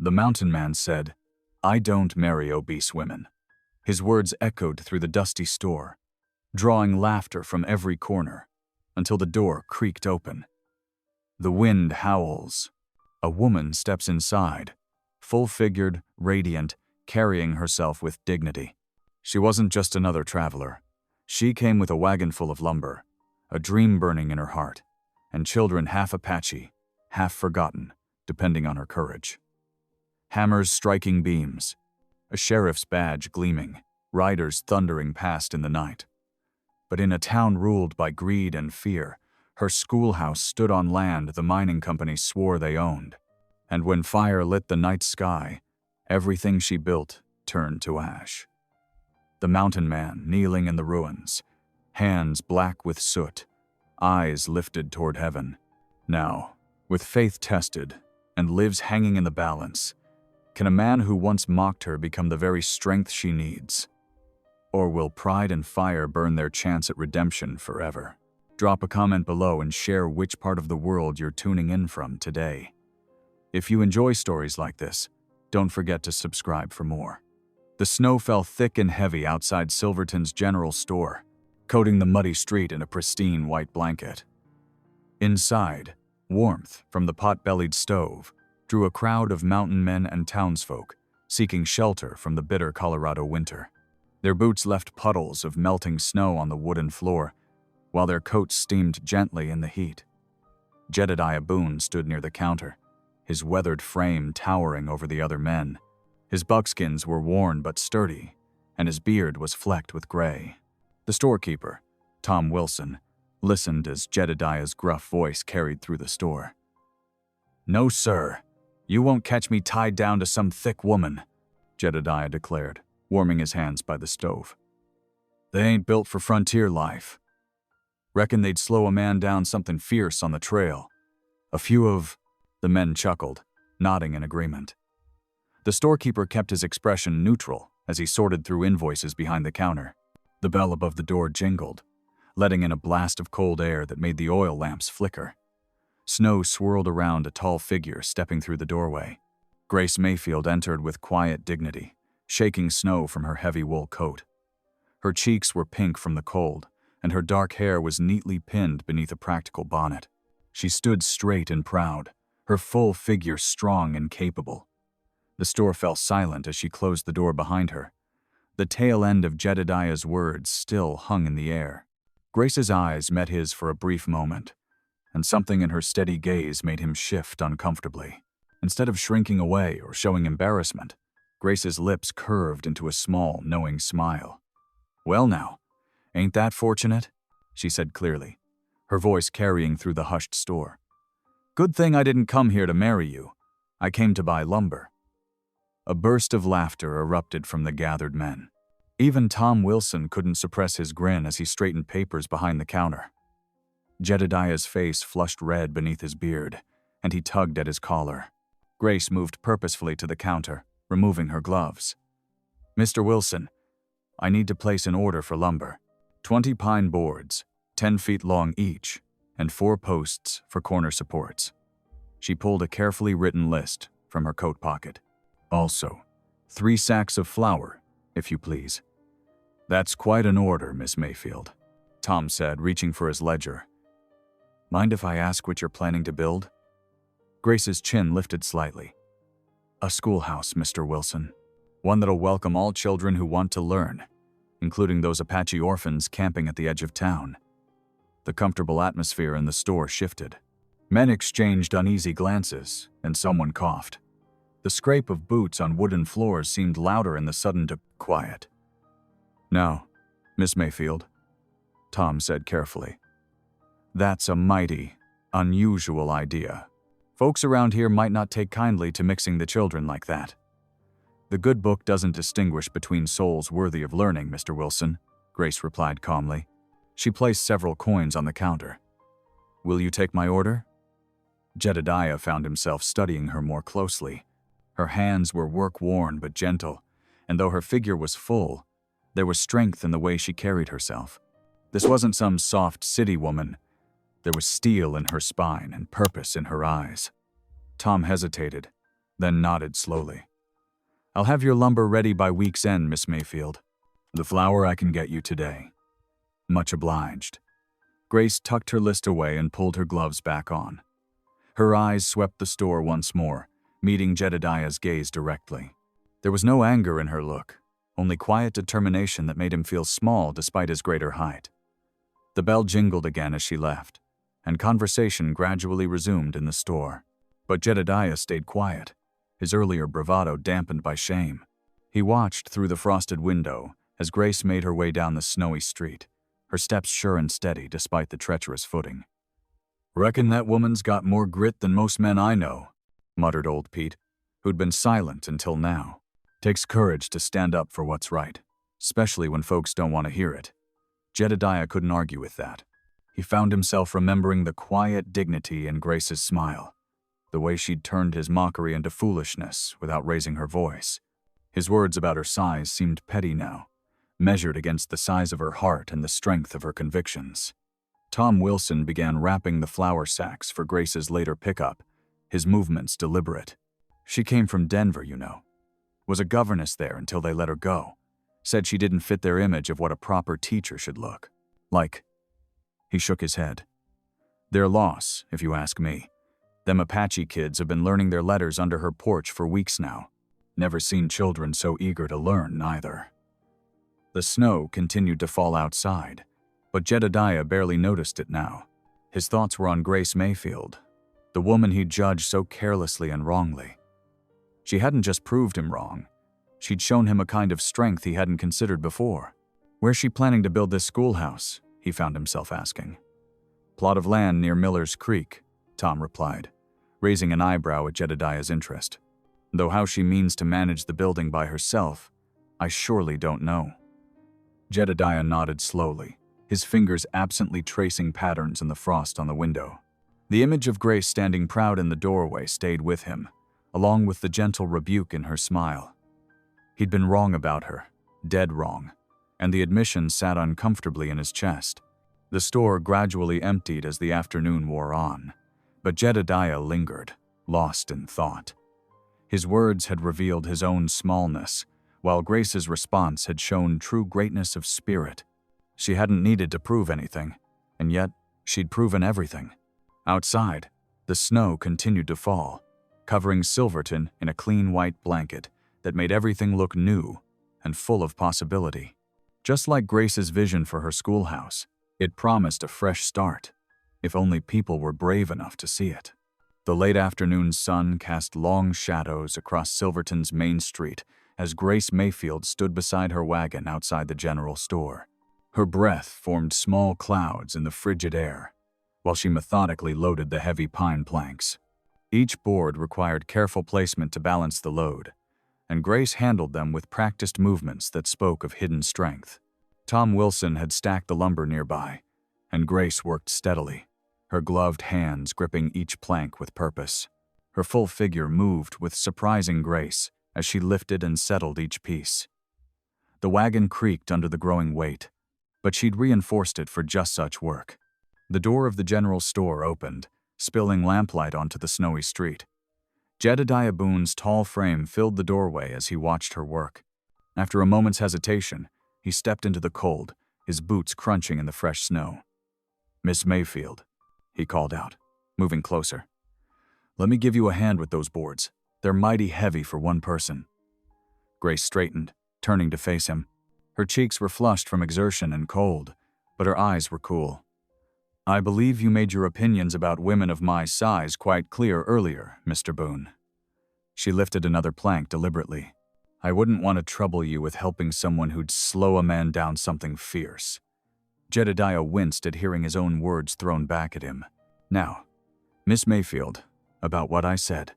The mountain man said, "I don't marry obese women." His words echoed through the dusty store, drawing laughter from every corner, until the door creaked open. The wind howls. A woman steps inside, full-figured, radiant, carrying herself with dignity. She wasn't just another traveler. She came with a wagon full of lumber, a dream burning in her heart, and children half Apache, half forgotten, depending on her courage. Hammers striking beams, a sheriff's badge gleaming, riders thundering past in the night. But in a town ruled by greed and fear, her schoolhouse stood on land the mining companies swore they owned. And when fire lit the night sky, everything she built turned to ash. The mountain man kneeling in the ruins, hands black with soot, eyes lifted toward heaven. Now, with faith tested and lives hanging in the balance, can a man who once mocked her become the very strength she needs? Or will pride and fire burn their chance at redemption forever? Drop a comment below and share which part of the world you're tuning in from today. If you enjoy stories like this, don't forget to subscribe for more. The snow fell thick and heavy outside Silverton's general store, coating the muddy street in a pristine white blanket. Inside, warmth from the pot-bellied stove drew a crowd of mountain men and townsfolk seeking shelter from the bitter Colorado winter. Their boots left puddles of melting snow on the wooden floor, while their coats steamed gently in the heat. Jedediah Boone stood near the counter, his weathered frame towering over the other men. His buckskins were worn but sturdy, and his beard was flecked with gray. The storekeeper, Tom Wilson, listened as Jedediah's gruff voice carried through the store. "No, sir. You won't catch me tied down to some thick woman," Jedediah declared, warming his hands by the stove. "They ain't built for frontier life. Reckon they'd slow a man down something fierce on the trail. A few of—" The men chuckled, nodding in agreement. The storekeeper kept his expression neutral as he sorted through invoices behind the counter. The bell above the door jingled, letting in a blast of cold air that made the oil lamps flicker. Snow swirled around a tall figure stepping through the doorway. Grace Mayfield entered with quiet dignity, shaking snow from her heavy wool coat. Her cheeks were pink from the cold, and her dark hair was neatly pinned beneath a practical bonnet. She stood straight and proud, her full figure strong and capable. The store fell silent as she closed the door behind her. The tail end of Jedediah's words still hung in the air. Grace's eyes met his for a brief moment, and something in her steady gaze made him shift uncomfortably. Instead of shrinking away or showing embarrassment, Grace's lips curved into a small, knowing smile. "Well now, ain't that fortunate?" she said clearly, her voice carrying through the hushed store. "Good thing I didn't come here to marry you. I came to buy lumber." A burst of laughter erupted from the gathered men. Even Tom Wilson couldn't suppress his grin as he straightened papers behind the counter. Jedediah's face flushed red beneath his beard, and he tugged at his collar. Grace moved purposefully to the counter, removing her gloves. "Mr. Wilson, I need to place an order for lumber. 20 pine boards, 10 feet long each, and 4 posts for corner supports." She pulled a carefully written list from her coat pocket. "Also, 3 sacks of flour, if you please." "That's quite an order, Miss Mayfield," Tom said, reaching for his ledger. "Mind if I ask what you're planning to build?" Grace's chin lifted slightly. "A schoolhouse, Mr. Wilson. One that'll welcome all children who want to learn, including those Apache orphans camping at the edge of town." The comfortable atmosphere in the store shifted. Men exchanged uneasy glances, and someone coughed. The scrape of boots on wooden floors seemed louder in the sudden quiet. "Now, Miss Mayfield," Tom said carefully, "that's a mighty, unusual idea. Folks around here might not take kindly to mixing the children like that. The good book doesn't distinguish between souls worthy of learning, Mr. Wilson," Grace replied calmly. She placed several coins on the counter. "Will you take my order?" Jedediah found himself studying her more closely. Her hands were work-worn but gentle, and though her figure was full, there was strength in the way she carried herself. This wasn't some soft city woman. There was steel in her spine and purpose in her eyes. Tom hesitated, then nodded slowly. "I'll have your lumber ready by week's end, Miss Mayfield. The flour I can get you today." "Much obliged." Grace tucked her list away and pulled her gloves back on. Her eyes swept the store once more, meeting Jedediah's gaze directly. There was no anger in her look, only quiet determination that made him feel small despite his greater height. The bell jingled again as she left, and conversation gradually resumed in the store. But Jedediah stayed quiet, his earlier bravado dampened by shame. He watched through the frosted window as Grace made her way down the snowy street, her steps sure and steady despite the treacherous footing. "Reckon that woman's got more grit than most men I know," muttered old Pete, who'd been silent until now. "Takes courage to stand up for what's right, especially when folks don't want to hear it." Jedediah couldn't argue with that. He found himself remembering the quiet dignity in Grace's smile, the way she'd turned his mockery into foolishness without raising her voice. His words about her size seemed petty now, measured against the size of her heart and the strength of her convictions. Tom Wilson began wrapping the flour sacks for Grace's later pickup, his movements deliberate. "She came from Denver, you know. Was a governess there until they let her go. Said she didn't fit their image of what a proper teacher should look like." He shook his head. "Their loss, if you ask me. Them Apache kids have been learning their letters under her porch for weeks now. Never seen children so eager to learn, either." The snow continued to fall outside, but Jedediah barely noticed it now. His thoughts were on Grace Mayfield, the woman he'd judged so carelessly and wrongly. She hadn't just proved him wrong. She'd shown him a kind of strength he hadn't considered before. "Where's she planning to build this schoolhouse?" he found himself asking. "Plot of land near Miller's Creek," Tom replied, raising an eyebrow at Jedediah's interest. "Though how she means to manage the building by herself, I surely don't know." Jedediah nodded slowly, his fingers absently tracing patterns in the frost on the window. The image of Grace standing proud in the doorway stayed with him, along with the gentle rebuke in her smile. He'd been wrong about her, dead wrong, and the admission sat uncomfortably in his chest. The store gradually emptied as the afternoon wore on, but Jedediah lingered, lost in thought. His words had revealed his own smallness, while Grace's response had shown true greatness of spirit. She hadn't needed to prove anything, and yet she'd proven everything. Outside, the snow continued to fall, covering Silverton in a clean white blanket that made everything look new and full of possibility. Just like Grace's vision for her schoolhouse, it promised a fresh start, if only people were brave enough to see it. The late afternoon sun cast long shadows across Silverton's main street as Grace Mayfield stood beside her wagon outside the general store. Her breath formed small clouds in the frigid air, while she methodically loaded the heavy pine planks. Each board required careful placement to balance the load, and Grace handled them with practiced movements that spoke of hidden strength. Tom Wilson had stacked the lumber nearby, and Grace worked steadily, her gloved hands gripping each plank with purpose. Her full figure moved with surprising grace as she lifted and settled each piece. The wagon creaked under the growing weight, but she'd reinforced it for just such work. The door of the general store opened, spilling lamplight onto the snowy street. Jedediah Boone's tall frame filled the doorway as he watched her work. After a moment's hesitation, he stepped into the cold, his boots crunching in the fresh snow. "Miss Mayfield," he called out, moving closer. "Let me give you a hand with those boards. They're mighty heavy for one person." Grace straightened, turning to face him. Her cheeks were flushed from exertion and cold, but her eyes were cool. "I believe you made your opinions about women of my size quite clear earlier, Mr. Boone." She lifted another plank deliberately. "I wouldn't want to trouble you with helping someone who'd slow a man down something fierce." Jedediah winced at hearing his own words thrown back at him. "Now, Miss Mayfield, about what I said.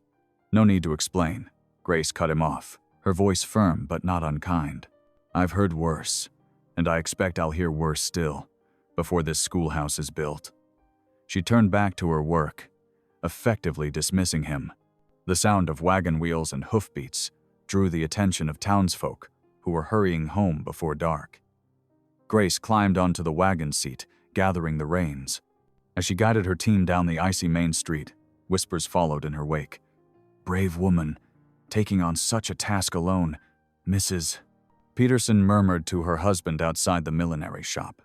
No need to explain." Grace cut him off, her voice firm but not unkind. "I've heard worse, and I expect I'll hear worse still, before this schoolhouse is built." She turned back to her work, effectively dismissing him. The sound of wagon wheels and hoofbeats drew the attention of townsfolk who were hurrying home before dark. Grace climbed onto the wagon seat, gathering the reins. As she guided her team down the icy main street, whispers followed in her wake. "Brave woman, Taking on such a task alone, Mrs. Peterson murmured to her husband outside the millinery shop.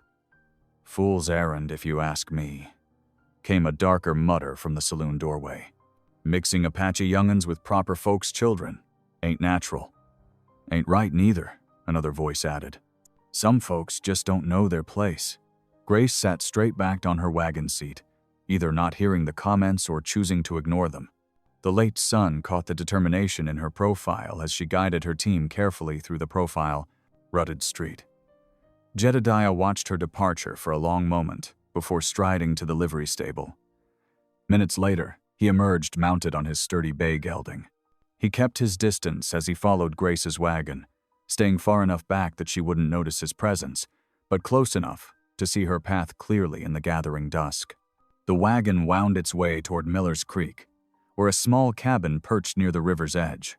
Fool's errand, if you ask me, came a darker mutter from the saloon doorway. Mixing Apache young'uns with proper folks' children ain't natural. Ain't right neither, another voice added. Some folks just don't know their place. Grace sat straight-backed on her wagon seat, either not hearing the comments or choosing to ignore them. The late sun caught the determination in her profile as she guided her team carefully through the rutted street. Jedediah watched her departure for a long moment before striding to the livery stable. Minutes later, he emerged mounted on his sturdy bay gelding. He kept his distance as he followed Grace's wagon, staying far enough back that she wouldn't notice his presence, but close enough to see her path clearly in the gathering dusk. The wagon wound its way toward Miller's Creek, where a small cabin perched near the river's edge.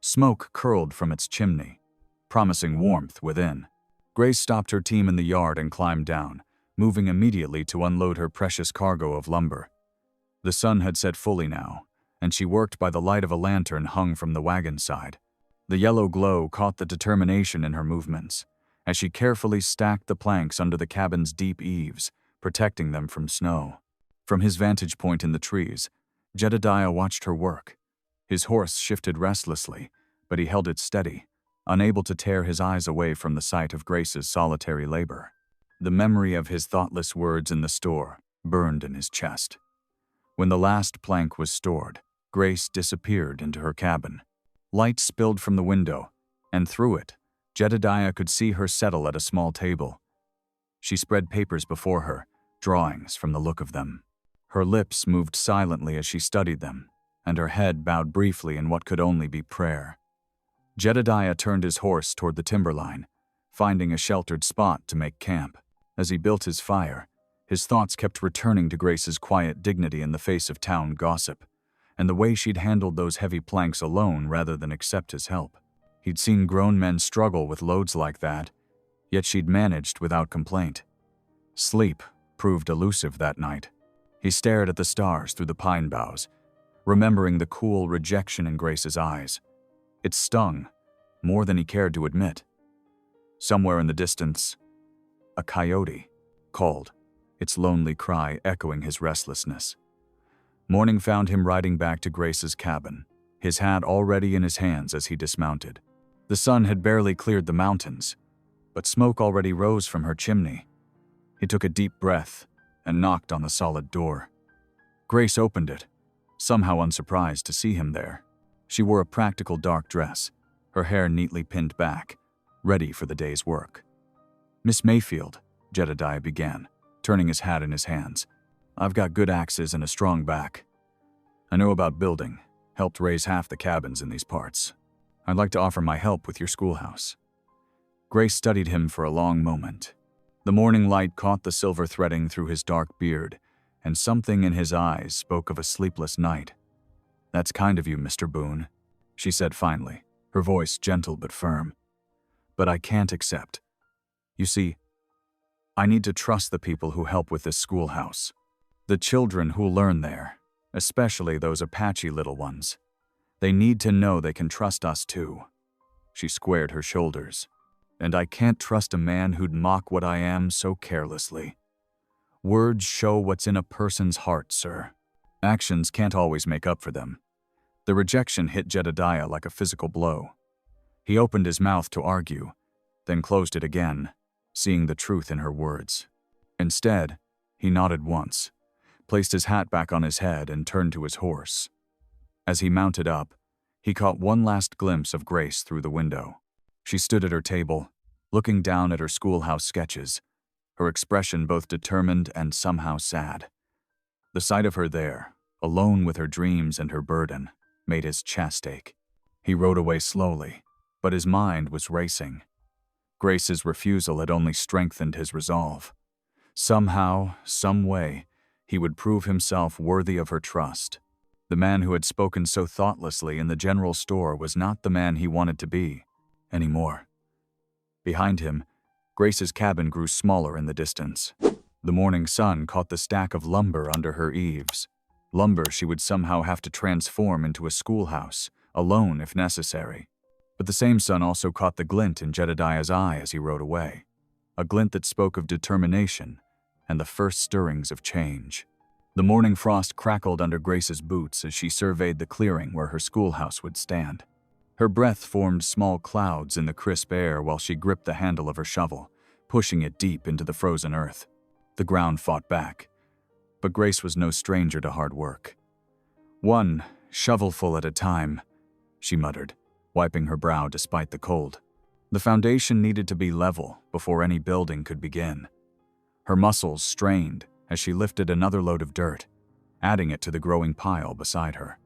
Smoke curled from its chimney, promising warmth within. Grace stopped her team in the yard and climbed down, moving immediately to unload her precious cargo of lumber. The sun had set fully now, and she worked by the light of a lantern hung from the wagon side. The yellow glow caught the determination in her movements, as she carefully stacked the planks under the cabin's deep eaves, protecting them from snow. From his vantage point in the trees, Jedediah watched her work. His horse shifted restlessly, but he held it steady, unable to tear his eyes away from the sight of Grace's solitary labor. The memory of his thoughtless words in the store burned in his chest. When the last plank was stored, Grace disappeared into her cabin. Light spilled from the window, and through it, Jedediah could see her settle at a small table. She spread papers before her, drawings from the look of them. Her lips moved silently as she studied them, and her head bowed briefly in what could only be prayer. Jedediah turned his horse toward the timberline, finding a sheltered spot to make camp. As he built his fire, his thoughts kept returning to Grace's quiet dignity in the face of town gossip, and the way she'd handled those heavy planks alone rather than accept his help. He'd seen grown men struggle with loads like that, yet she'd managed without complaint. Sleep proved elusive that night. He stared at the stars through the pine boughs, remembering the cool rejection in Grace's eyes. It stung, more than he cared to admit. Somewhere in the distance, a coyote called, its lonely cry echoing his restlessness. Morning found him riding back to Grace's cabin, his hat already in his hands as he dismounted. The sun had barely cleared the mountains, but smoke already rose from her chimney. He took a deep breath and knocked on the solid door. Grace opened it, somehow unsurprised to see him there. She wore a practical dark dress, her hair neatly pinned back, ready for the day's work. "Miss Mayfield," Jedediah began, turning his hat in his hands. "I've got good axes and a strong back. I know about building, helped raise half the cabins in these parts. I'd like to offer my help with your schoolhouse." Grace studied him for a long moment. The morning light caught the silver threading through his dark beard, and something in his eyes spoke of a sleepless night. "That's kind of you, Mr. Boone," she said finally, her voice gentle but firm. "But I can't accept. You see, I need to trust the people who help with this schoolhouse. The children who learn there, especially those Apache little ones. They need to know they can trust us too." She squared her shoulders. "And I can't trust a man who'd mock what I am so carelessly. Words show what's in a person's heart, sir. Actions can't always make up for them." The rejection hit Jedediah like a physical blow. He opened his mouth to argue, then closed it again, seeing the truth in her words. Instead, he nodded once, placed his hat back on his head, and turned to his horse. As he mounted up, he caught one last glimpse of Grace through the window. She stood at her table, looking down at her schoolhouse sketches, her expression both determined and somehow sad. The sight of her there, alone with her dreams and her burden, made his chest ache. He rode away slowly, but his mind was racing. Grace's refusal had only strengthened his resolve. Somehow, some way, he would prove himself worthy of her trust. The man who had spoken so thoughtlessly in the general store was not the man he wanted to be anymore. Behind him, Grace's cabin grew smaller in the distance. The morning sun caught the stack of lumber under her eaves, lumber she would somehow have to transform into a schoolhouse, alone if necessary. But the same sun also caught the glint in Jedediah's eye as he rode away, a glint that spoke of determination and the first stirrings of change. The morning frost crackled under Grace's boots as she surveyed the clearing where her schoolhouse would stand. Her breath formed small clouds in the crisp air while she gripped the handle of her shovel, pushing it deep into the frozen earth. The ground fought back, but Grace was no stranger to hard work. "One shovelful at a time," she muttered, wiping her brow despite the cold. The foundation needed to be level before any building could begin. Her muscles strained as she lifted another load of dirt, adding it to the growing pile beside her.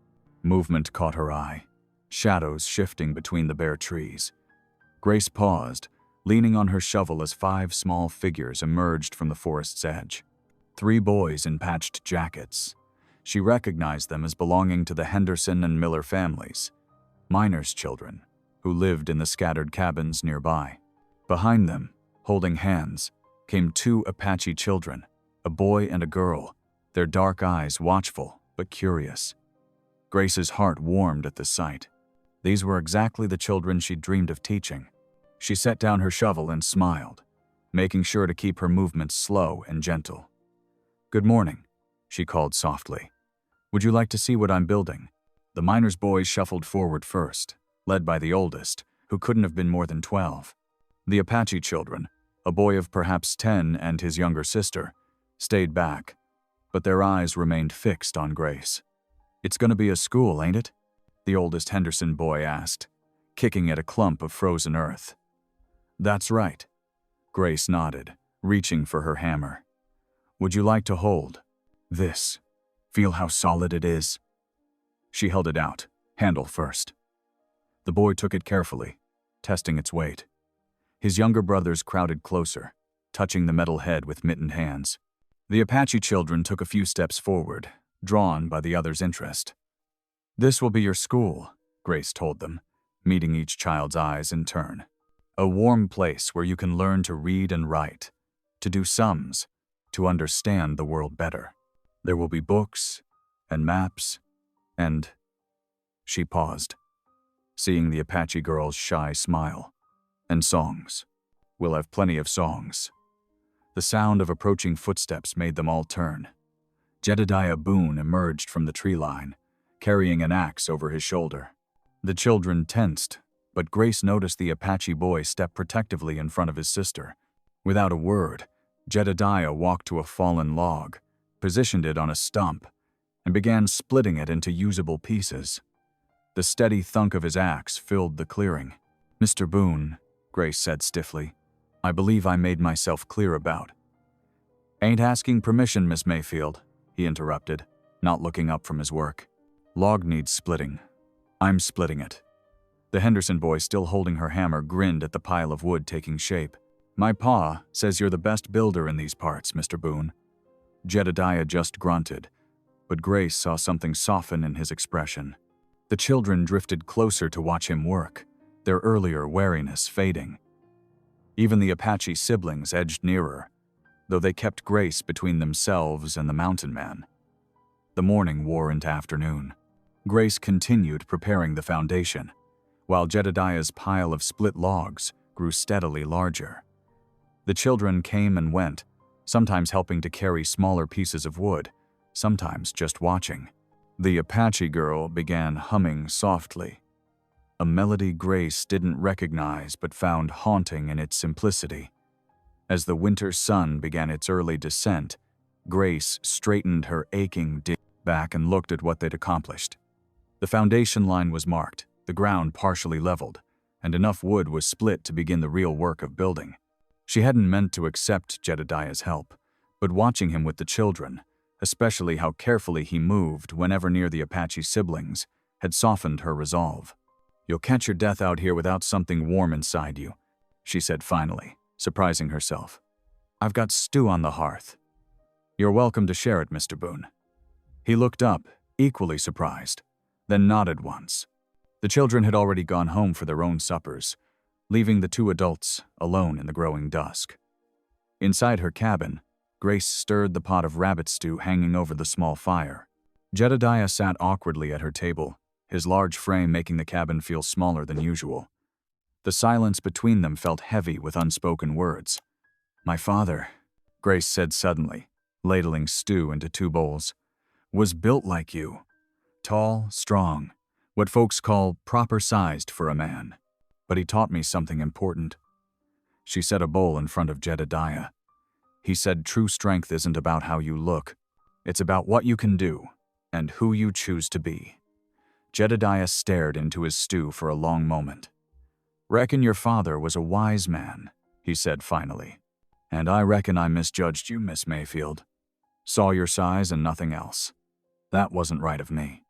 Movement caught her eye, shadows shifting between the bare trees. Grace paused, leaning on her shovel as 5 small figures emerged from the forest's edge. 3 boys in patched jackets. She recognized them as belonging to the Henderson and Miller families, miners' children, who lived in the scattered cabins nearby. Behind them, holding hands, came 2 Apache children, a boy and a girl, their dark eyes watchful but curious. Grace's heart warmed at the sight. These were exactly the children she'd dreamed of teaching. She set down her shovel and smiled, making sure to keep her movements slow and gentle. "Good morning," she called softly. "Would you like to see what I'm building?" The miners' boys shuffled forward first, led by the oldest, who couldn't have been more than 12. The Apache children, a boy of perhaps 10 and his younger sister, stayed back, but their eyes remained fixed on Grace. "It's gonna be a school, ain't it?" the oldest Henderson boy asked, kicking at a clump of frozen earth. "That's right," Grace nodded, reaching for her hammer. "Would you like to hold this? Feel how solid it is?" She held it out, handle first. The boy took it carefully, testing its weight. His younger brothers crowded closer, touching the metal head with mittened hands. The Apache children took a few steps forward, drawn by the others' interest. "This will be your school," Grace told them, meeting each child's eyes in turn. "A warm place where you can learn to read and write, to do sums, to understand the world better. There will be books and maps and—" She paused, seeing the Apache girl's shy smile. "And songs. We'll have plenty of songs." The sound of approaching footsteps made them all turn. Jedediah Boone emerged from the tree line, carrying an axe over his shoulder. The children tensed, but Grace noticed the Apache boy step protectively in front of his sister. Without a word, Jedediah walked to a fallen log, positioned it on a stump, and began splitting it into usable pieces. The steady thunk of his axe filled the clearing. "Mr. Boone," Grace said stiffly, "I believe I made myself clear about." "Ain't asking permission, Miss Mayfield," he interrupted, not looking up from his work. "Log needs splitting. I'm splitting it." The Henderson boy, still holding her hammer, grinned at the pile of wood taking shape. "My pa says you're the best builder in these parts, Mr. Boone." Jedediah just grunted, but Grace saw something soften in his expression. The children drifted closer to watch him work, their earlier wariness fading. Even the Apache siblings edged nearer, though they kept Grace between themselves and the mountain man. The morning wore into afternoon. Grace continued preparing the foundation, while Jedediah's pile of split logs grew steadily larger. The children came and went, sometimes helping to carry smaller pieces of wood, sometimes just watching. The Apache girl began humming softly, a melody Grace didn't recognize but found haunting in its simplicity. As the winter sun began its early descent, Grace straightened her aching back and looked at what they'd accomplished. The foundation line was marked, the ground partially leveled, and enough wood was split to begin the real work of building. She hadn't meant to accept Jedediah's help, but watching him with the children, especially how carefully he moved whenever near the Apache siblings, had softened her resolve. "You'll catch your death out here without something warm inside you," she said finally, surprising herself. "I've got stew on the hearth." "You're welcome to share it, Mr. Boone." He looked up, equally surprised, then nodded once. The children had already gone home for their own suppers, leaving the 2 adults alone in the growing dusk. Inside her cabin, Grace stirred the pot of rabbit stew hanging over the small fire. Jedediah sat awkwardly at her table, his large frame making the cabin feel smaller than usual. The silence between them felt heavy with unspoken words. "My father," Grace said suddenly, ladling stew into 2 bowls, "was built like you. Tall, strong, what folks call proper-sized for a man. But he taught me something important." She set a bowl in front of Jedediah. "He said true strength isn't about how you look. It's about what you can do, and who you choose to be." Jedediah stared into his stew for a long moment. "Reckon your father was a wise man," he said finally. "And I reckon I misjudged you, Miss Mayfield. Saw your size and nothing else. That wasn't right of me."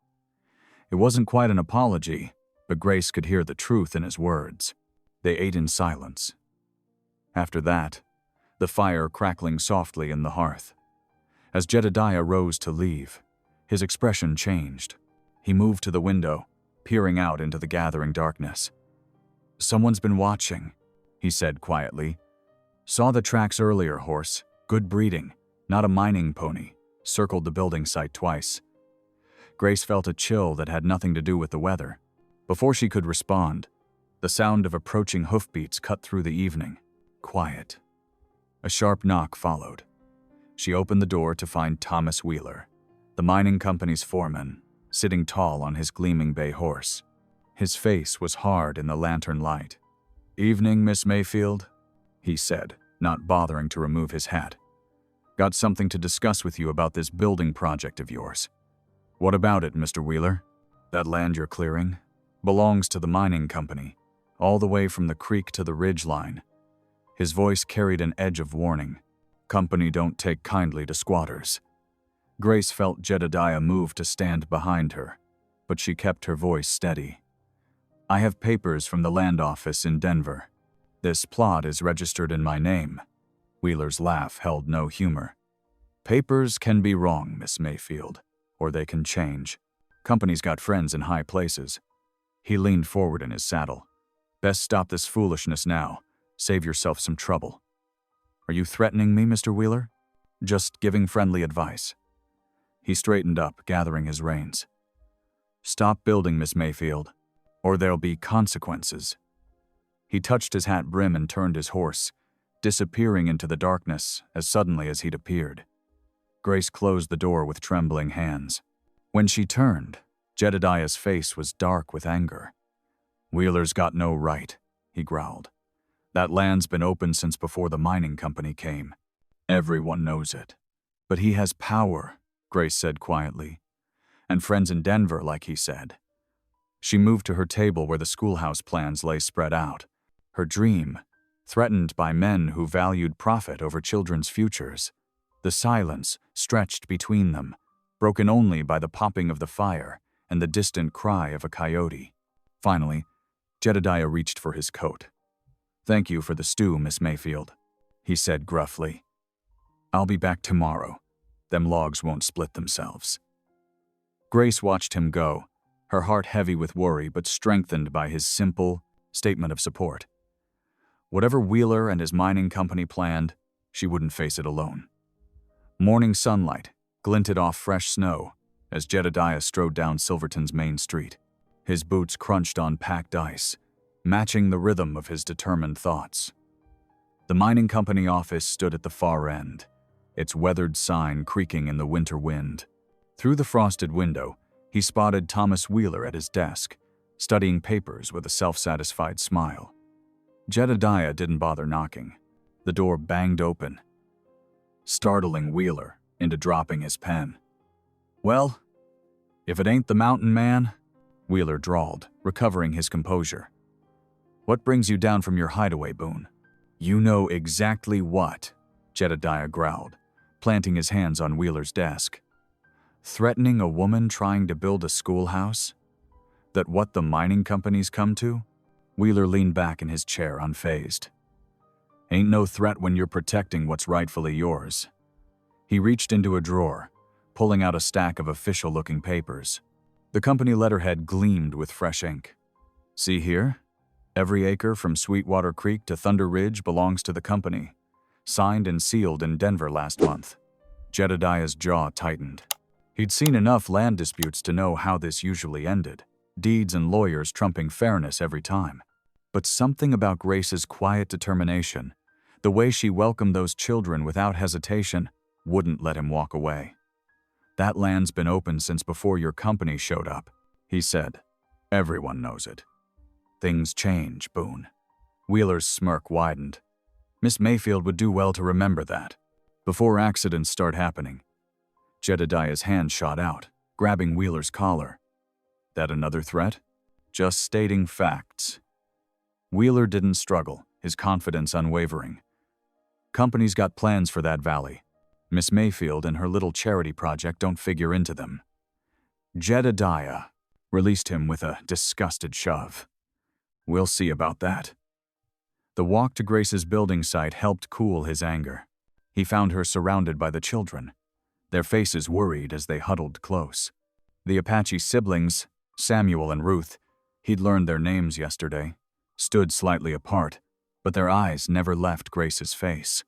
It wasn't quite an apology, but Grace could hear the truth in his words. They ate in silence. After that, the fire crackling softly in the hearth. As Jedediah rose to leave, his expression changed. He moved to the window, peering out into the gathering darkness. "Someone's been watching," he said quietly. "Saw the tracks earlier, horse. Good breeding, not a mining pony. Circled the building site twice." Grace felt a chill that had nothing to do with the weather. Before she could respond, the sound of approaching hoofbeats cut through the evening. Quiet. A sharp knock followed. She opened the door to find Thomas Wheeler, the mining company's foreman, sitting tall on his gleaming bay horse. His face was hard in the lantern light. "Evening, Miss Mayfield," he said, not bothering to remove his hat. "Got something to discuss with you about this building project of yours." "What about it, Mr. Wheeler?" "That land you're clearing belongs to the mining company, all the way from the creek to the ridge line." His voice carried an edge of warning. "Company don't take kindly to squatters." Grace felt Jedediah move to stand behind her, but she kept her voice steady. "I have papers from the land office in Denver. This plot is registered in my name." Wheeler's laugh held no humor. "Papers can be wrong, Miss Mayfield, or they can change. Company's got friends in high places." He leaned forward in his saddle. "Best stop this foolishness now. Save yourself some trouble." "Are you threatening me, Mr. Wheeler?" "Just giving friendly advice." He straightened up, gathering his reins. "Stop building, Miss Mayfield, or there'll be consequences." He touched his hat brim and turned his horse, disappearing into the darkness as suddenly as he'd appeared. Grace closed the door with trembling hands. When she turned, Jedediah's face was dark with anger. "Wheeler's got no right," he growled. "That land's been open since before the mining company came. Everyone knows it. But he has power," Grace said quietly. "And friends in Denver, like he said." She moved to her table where the schoolhouse plans lay spread out. Her dream, threatened by men who valued profit over children's futures. The silence stretched between them, broken only by the popping of the fire and the distant cry of a coyote. Finally, Jedediah reached for his coat. "Thank you for the stew, Miss Mayfield," he said gruffly. "I'll be back tomorrow. Them logs won't split themselves." Grace watched him go, her heart heavy with worry but strengthened by his simple statement of support. Whatever Wheeler and his mining company planned, she wouldn't face it alone. Morning sunlight glinted off fresh snow as Jedediah strode down Silverton's main street. His boots crunched on packed ice, matching the rhythm of his determined thoughts. The mining company office stood at the far end, its weathered sign creaking in the winter wind. Through the frosted window, he spotted Thomas Wheeler at his desk, studying papers with a self-satisfied smile. Jedediah didn't bother knocking. The door banged open, startling Wheeler into dropping his pen. "Well, if it ain't the mountain man," Wheeler drawled, recovering his composure. "What brings you down from your hideaway, Boone?" "You know exactly what," Jedediah growled, planting his hands on Wheeler's desk. "Threatening a woman trying to build a schoolhouse? That what the mining companies come to?" Wheeler leaned back in his chair, unfazed. "Ain't no threat when you're protecting what's rightfully yours." He reached into a drawer, pulling out a stack of official-looking papers. The company letterhead gleamed with fresh ink. "See here? Every acre from Sweetwater Creek to Thunder Ridge belongs to the company. Signed and sealed in Denver last month." Jedediah's jaw tightened. He'd seen enough land disputes to know how this usually ended. deeds and lawyers trumping fairness every time. But something about Grace's quiet determination, the way she welcomed those children without hesitation, wouldn't let him walk away. "That land's been open since before your company showed up," he said. "Everyone knows it." "Things change, Boone." Wheeler's smirk widened. "Miss Mayfield would do well to remember that, before accidents start happening." Jedediah's hand shot out, grabbing Wheeler's collar. "That another threat?" "Just stating facts." Wheeler didn't struggle, his confidence unwavering. "Company's got plans for that valley. Miss Mayfield and her little charity project don't figure into them." Jedediah released him with a disgusted shove. "We'll see about that." The walk to Grace's building site helped cool his anger. He found her surrounded by the children, their faces worried as they huddled close. The Apache siblings, Samuel and Ruth, he'd learned their names yesterday, stood slightly apart, but their eyes never left Grace's face.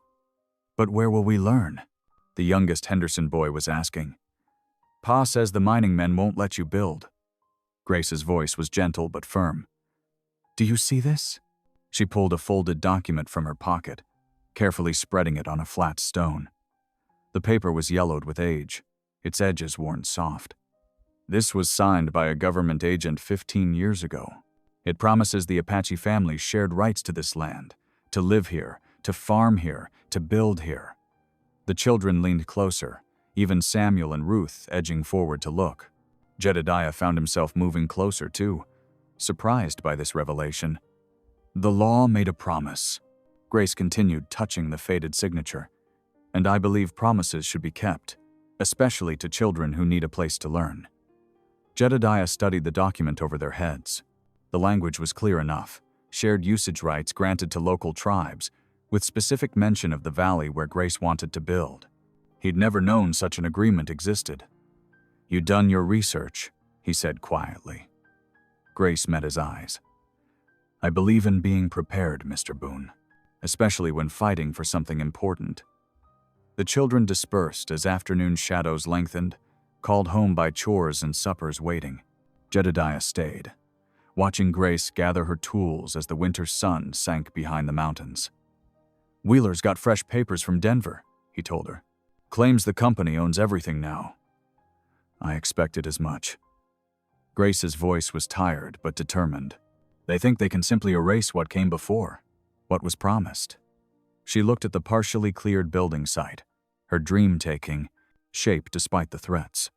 "But where will we learn?" the youngest Henderson boy was asking. "Pa says the mining men won't let you build." Grace's voice was gentle but firm. "Do you see this?" She pulled a folded document from her pocket, carefully spreading it on a flat stone. The paper was yellowed with age, its edges worn soft. "This was signed by a government agent 15 years ago. It promises the Apache family shared rights to this land, to live here, to farm here, to build here." The children leaned closer, even Samuel and Ruth edging forward to look. Jedediah found himself moving closer too, surprised by this revelation. "The law made a promise," Grace continued, touching the faded signature, "and I believe promises should be kept, especially to children who need a place to learn." Jedediah studied the document over their heads. The language was clear enough: shared usage rights granted to local tribes, with specific mention of the valley where Grace wanted to build. He'd never known such an agreement existed. "You done your research," he said quietly. Grace met his eyes. "I believe in being prepared, Mr. Boone, especially when fighting for something important." The children dispersed as afternoon shadows lengthened, called home by chores and suppers waiting. Jedediah stayed, watching Grace gather her tools as the winter sun sank behind the mountains. "Wheeler's got fresh papers from Denver," he told her. "Claims the company owns everything now." "I expected as much." Grace's voice was tired but determined. "They think they can simply erase what came before, what was promised." She looked at the partially cleared building site, her dream taking shape despite the threats.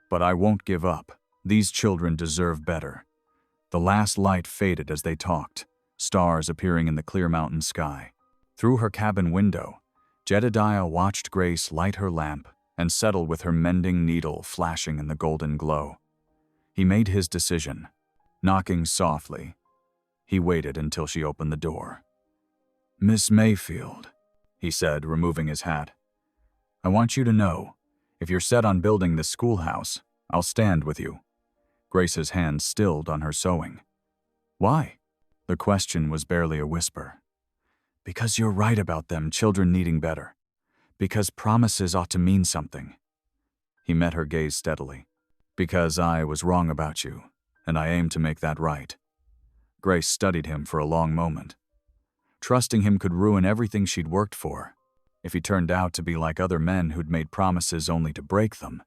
"But I won't give up. These children deserve better." The last light faded as they talked, stars appearing in the clear mountain sky. Through her cabin window, Jedediah watched Grace light her lamp and settle with her mending needle flashing in the golden glow. He made his decision. Knocking softly, he waited until she opened the door. "Miss Mayfield," he said, removing his hat. "I want you to know, if you're set on building this schoolhouse, I'll stand with you." Grace's hand stilled on her sewing. "Why?" The question was barely a whisper. "Because you're right about them children needing better. Because promises ought to mean something." He met her gaze steadily. "Because I was wrong about you, and I aim to make that right." Grace studied him for a long moment. Trusting him could ruin everything she'd worked for, if he turned out to be like other men who'd made promises only to break them.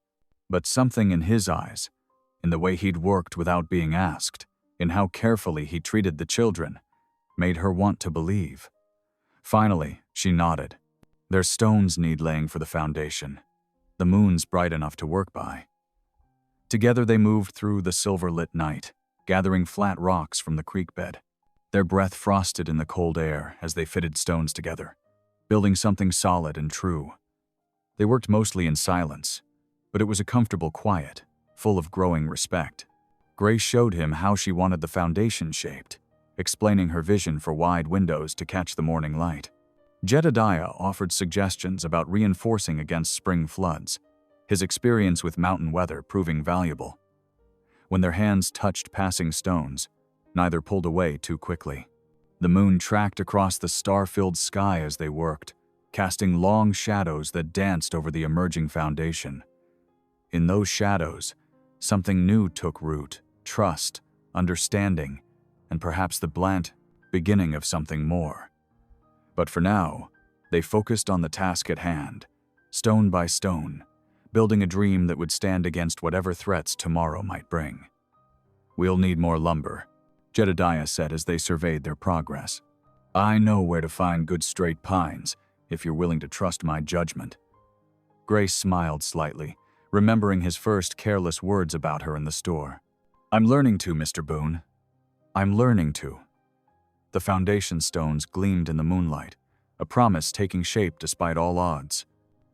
But something in his eyes, in the way he'd worked without being asked, in how carefully he treated the children, made her want to believe. Finally, she nodded. "Their stones need laying for the foundation. The moon's bright enough to work by." Together they moved through the silver-lit night, gathering flat rocks from the creek bed. Their breath frosted in the cold air as they fitted stones together, building something solid and true. They worked mostly in silence, but it was a comfortable quiet, full of growing respect. Grace showed him how she wanted the foundation shaped, explaining her vision for wide windows to catch the morning light. Jedediah offered suggestions about reinforcing against spring floods, his experience with mountain weather proving valuable. When their hands touched passing stones, neither pulled away too quickly. The moon tracked across the star-filled sky as they worked, casting long shadows that danced over the emerging foundation. In those shadows, something new took root, trust, understanding, and perhaps the blunt beginning of something more. But for now, they focused on the task at hand, stone by stone, building a dream that would stand against whatever threats tomorrow might bring. "We'll need more lumber," Jedediah said as they surveyed their progress. "I know where to find good straight pines, if you're willing to trust my judgment." Grace smiled slightly, remembering his first careless words about her in the store. "I'm learning to, Mr. Boone. I'm learning to." The foundation stones gleamed in the moonlight, a promise taking shape despite all odds.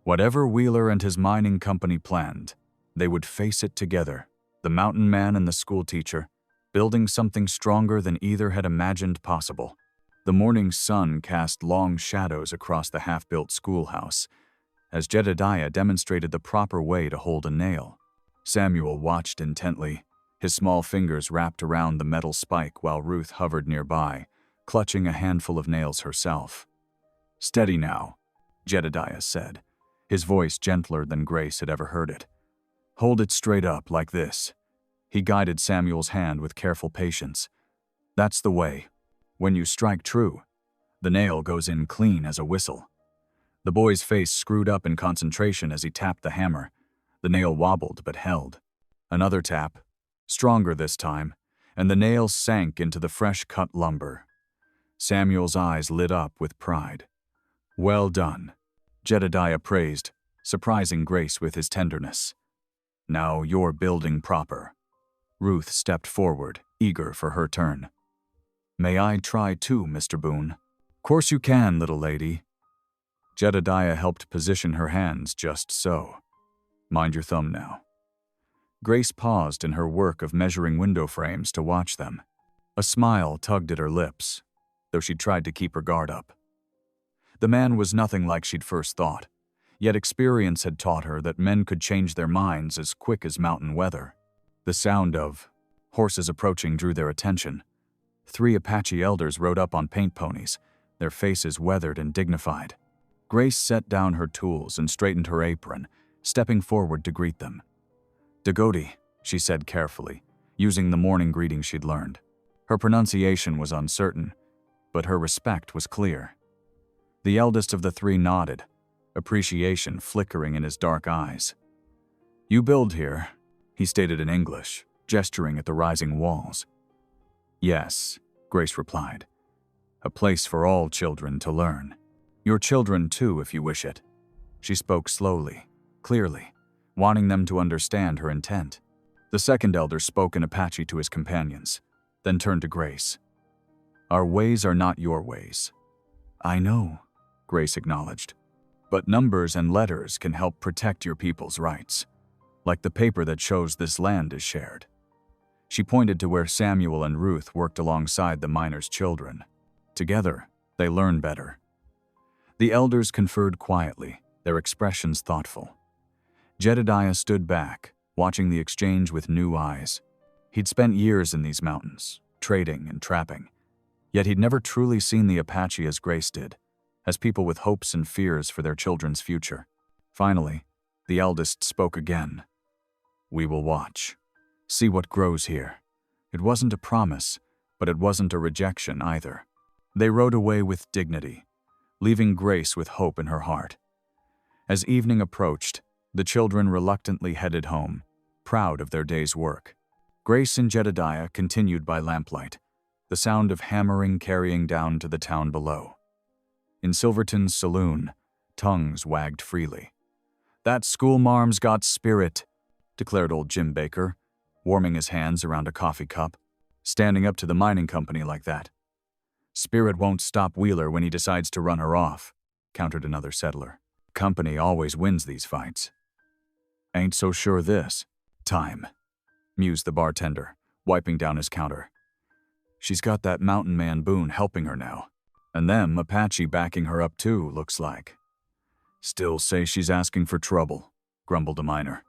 Whatever Wheeler and his mining company planned, they would face it together, the mountain man and the schoolteacher, building something stronger than either had imagined possible. The morning sun cast long shadows across the half-built schoolhouse, as Jedediah demonstrated the proper way to hold a nail. Samuel watched intently, his small fingers wrapped around the metal spike while Ruth hovered nearby, clutching a handful of nails herself. "Steady now," Jedediah said, his voice gentler than Grace had ever heard it. "Hold it straight up like this." He guided Samuel's hand with careful patience. "That's the way. When you strike true, the nail goes in clean as a whistle." The boy's face screwed up in concentration as he tapped the hammer. The nail wobbled but held. Another tap, stronger this time, and the nail sank into the fresh-cut lumber. Samuel's eyes lit up with pride. "Well done," Jedediah praised, surprising Grace with his tenderness. "Now you're building proper." Ruth stepped forward, eager for her turn. "May I try too, Mr. Boone?" "Course you can, little lady." Jedediah helped position her hands just so. "Mind your thumb now." Grace paused in her work of measuring window frames to watch them. A smile tugged at her lips, though she tried to keep her guard up. The man was nothing like she'd first thought, yet experience had taught her that men could change their minds as quick as mountain weather. The sound of horses approaching drew their attention. 3 Apache elders rode up on paint ponies, their faces weathered and dignified. Grace set down her tools and straightened her apron, stepping forward to greet them. "Dagodi," she said carefully, using the morning greeting she'd learned. Her pronunciation was uncertain, but her respect was clear. The eldest of the 3 nodded, appreciation flickering in his dark eyes. "You build here," he stated in English, gesturing at the rising walls. "Yes," Grace replied. "A place for all children to learn. Your children too, if you wish it." She spoke slowly, clearly, wanting them to understand her intent. The second elder spoke in Apache to his companions, then turned to Grace. "Our ways are not your ways." "I know," Grace acknowledged. "But numbers and letters can help protect your people's rights, like the paper that shows this land is shared." She pointed to where Samuel and Ruth worked alongside the miners' children. Together, they learn better. The elders conferred quietly, their expressions thoughtful. Jedediah stood back, watching the exchange with new eyes. He'd spent years in these mountains, trading and trapping, yet he'd never truly seen the Apache as Grace did, as people with hopes and fears for their children's future. Finally, the eldest spoke again. "We will watch. See what grows here." It wasn't a promise, but it wasn't a rejection either. They rode away with dignity, leaving Grace with hope in her heart. As evening approached, the children reluctantly headed home, proud of their day's work. Grace and Jedediah continued by lamplight, the sound of hammering carrying down to the town below. In Silverton's saloon, tongues wagged freely. "That schoolmarm's got spirit," declared old Jim Baker, warming his hands around a coffee cup, standing up to the mining company like that. "Spirit won't stop Wheeler when he decides to run her off," countered another settler. "Company always wins these fights." "Ain't so sure this time," mused the bartender, wiping down his counter. "She's got that mountain man Boone helping her now, and them Apache backing her up too, looks like." "Still say she's asking for trouble," grumbled a miner.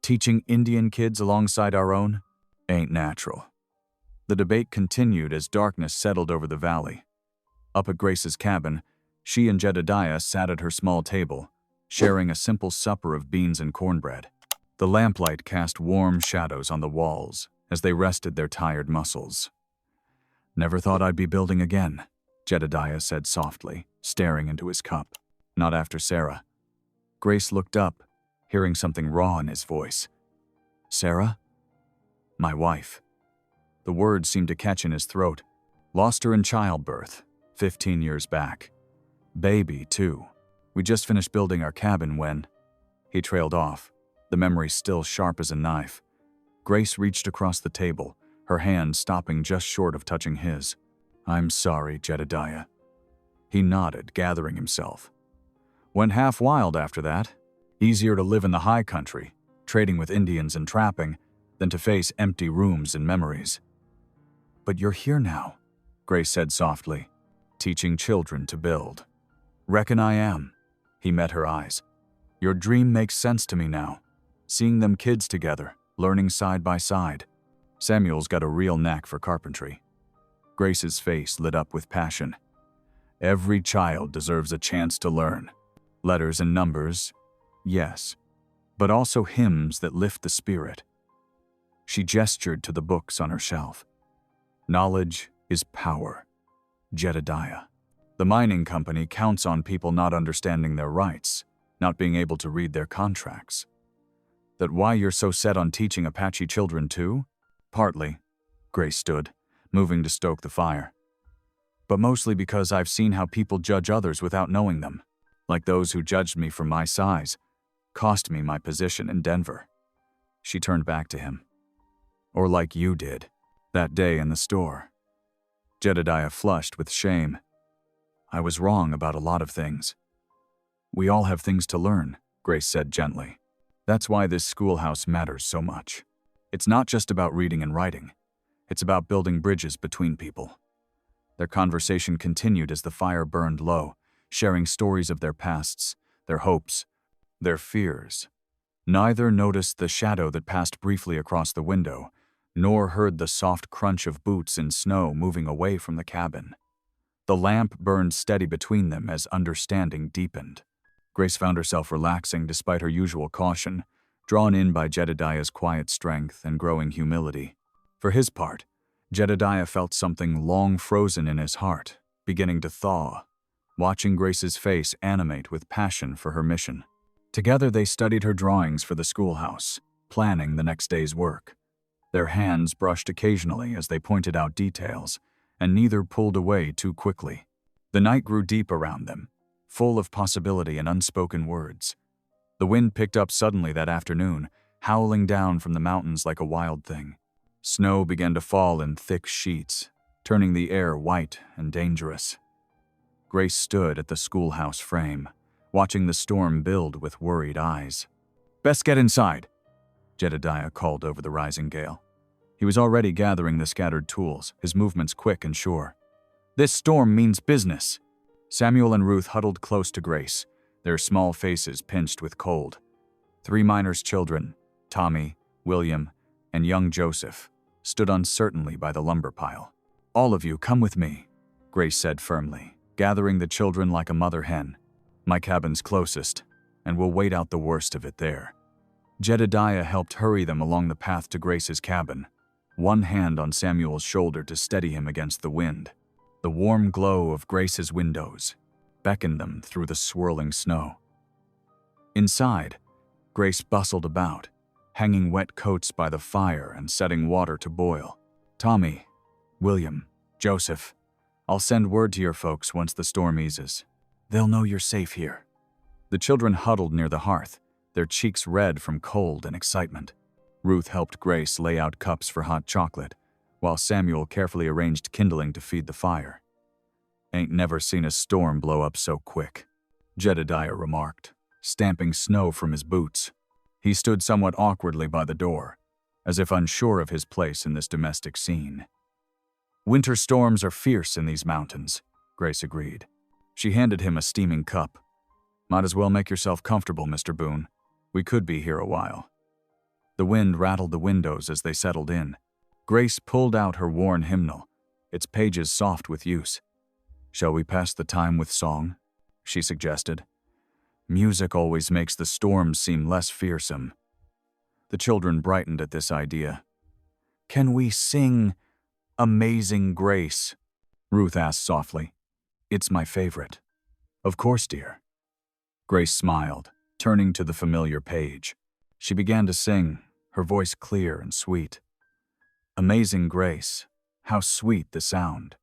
"Teaching Indian kids alongside our own? Ain't natural." The debate continued as darkness settled over the valley. Up at Grace's cabin, she and Jedediah sat at her small table, sharing a simple supper of beans and cornbread. The lamplight cast warm shadows on the walls, as they rested their tired muscles. "Never thought I'd be building again," Jedediah said softly, staring into his cup. "Not after Sarah." Grace looked up, hearing something raw in his voice. "Sarah?" "My wife." The words seemed to catch in his throat. "Lost her in childbirth, 15 years back. Baby, too. We just finished building our cabin when—" He trailed off, the memory still sharp as a knife. Grace reached across the table, her hand stopping just short of touching his. "I'm sorry, Jedediah." He nodded, gathering himself. "Went half wild after that. Easier to live in the high country, trading with Indians and trapping, than to face empty rooms and memories." "But you're here now," Grace said softly, "teaching children to build." "Reckon I am." He met her eyes. "Your dream makes sense to me now. Seeing them kids together, learning side by side. Samuel's got a real knack for carpentry." Grace's face lit up with passion. "Every child deserves a chance to learn. Letters and numbers, yes, but also hymns that lift the spirit." She gestured to the books on her shelf. "Knowledge is power. Jedediah. The mining company counts on people not understanding their rights, not being able to read their contracts. That why you're so set on teaching Apache children too?" "Partly." Grace stood, moving to stoke the fire. "But mostly because I've seen how people judge others without knowing them, like those who judged me for my size, cost me my position in Denver." She turned back to him. "Or like you did, that day in the store." Jedediah flushed with shame. "I was wrong about a lot of things." "We all have things to learn," Grace said gently. "That's why this schoolhouse matters so much. It's not just about reading and writing. It's about building bridges between people." Their conversation continued as the fire burned low, sharing stories of their pasts, their hopes, their fears. Neither noticed the shadow that passed briefly across the window, nor heard the soft crunch of boots in snow moving away from the cabin. The lamp burned steady between them as understanding deepened. Grace found herself relaxing despite her usual caution, drawn in by Jedediah's quiet strength and growing humility. For his part, Jedediah felt something long frozen in his heart, beginning to thaw, watching Grace's face animate with passion for her mission. Together they studied her drawings for the schoolhouse, planning the next day's work. Their hands brushed occasionally as they pointed out details, and neither pulled away too quickly. The night grew deep around them, full of possibility and unspoken words. The wind picked up suddenly that afternoon, howling down from the mountains like a wild thing. Snow began to fall in thick sheets, turning the air white and dangerous. Grace stood at the schoolhouse frame, watching the storm build with worried eyes. "Best get inside," Jedediah called over the rising gale. He was already gathering the scattered tools, his movements quick and sure. "This storm means business." Samuel and Ruth huddled close to Grace, their small faces pinched with cold. 3 miners' children, Tommy, William, and young Joseph, stood uncertainly by the lumber pile. "All of you, come with me," Grace said firmly, gathering the children like a mother hen. "My cabin's closest, and we'll wait out the worst of it there." Jedediah helped hurry them along the path to Grace's cabin, one hand on Samuel's shoulder to steady him against the wind. The warm glow of Grace's windows beckoned them through the swirling snow. Inside, Grace bustled about, hanging wet coats by the fire and setting water to boil. "Tommy, William, Joseph, I'll send word to your folks once the storm eases. They'll know you're safe here." The children huddled near the hearth, their cheeks red from cold and excitement. Ruth helped Grace lay out cups for hot chocolate, while Samuel carefully arranged kindling to feed the fire. "Ain't never seen a storm blow up so quick," Jedediah remarked, stamping snow from his boots. He stood somewhat awkwardly by the door, as if unsure of his place in this domestic scene. "Winter storms are fierce in these mountains," Grace agreed. She handed him a steaming cup. "Might as well make yourself comfortable, Mr. Boone. We could be here a while." The wind rattled the windows as they settled in. Grace pulled out her worn hymnal, its pages soft with use. "Shall we pass the time with song?" she suggested. "Music always makes the storms seem less fearsome." The children brightened at this idea. "Can we sing Amazing Grace?" Ruth asked softly. "It's my favorite." "Of course, dear." Grace smiled, turning to the familiar page. She began to sing, her voice clear and sweet. Amazing Grace, how sweet the sound.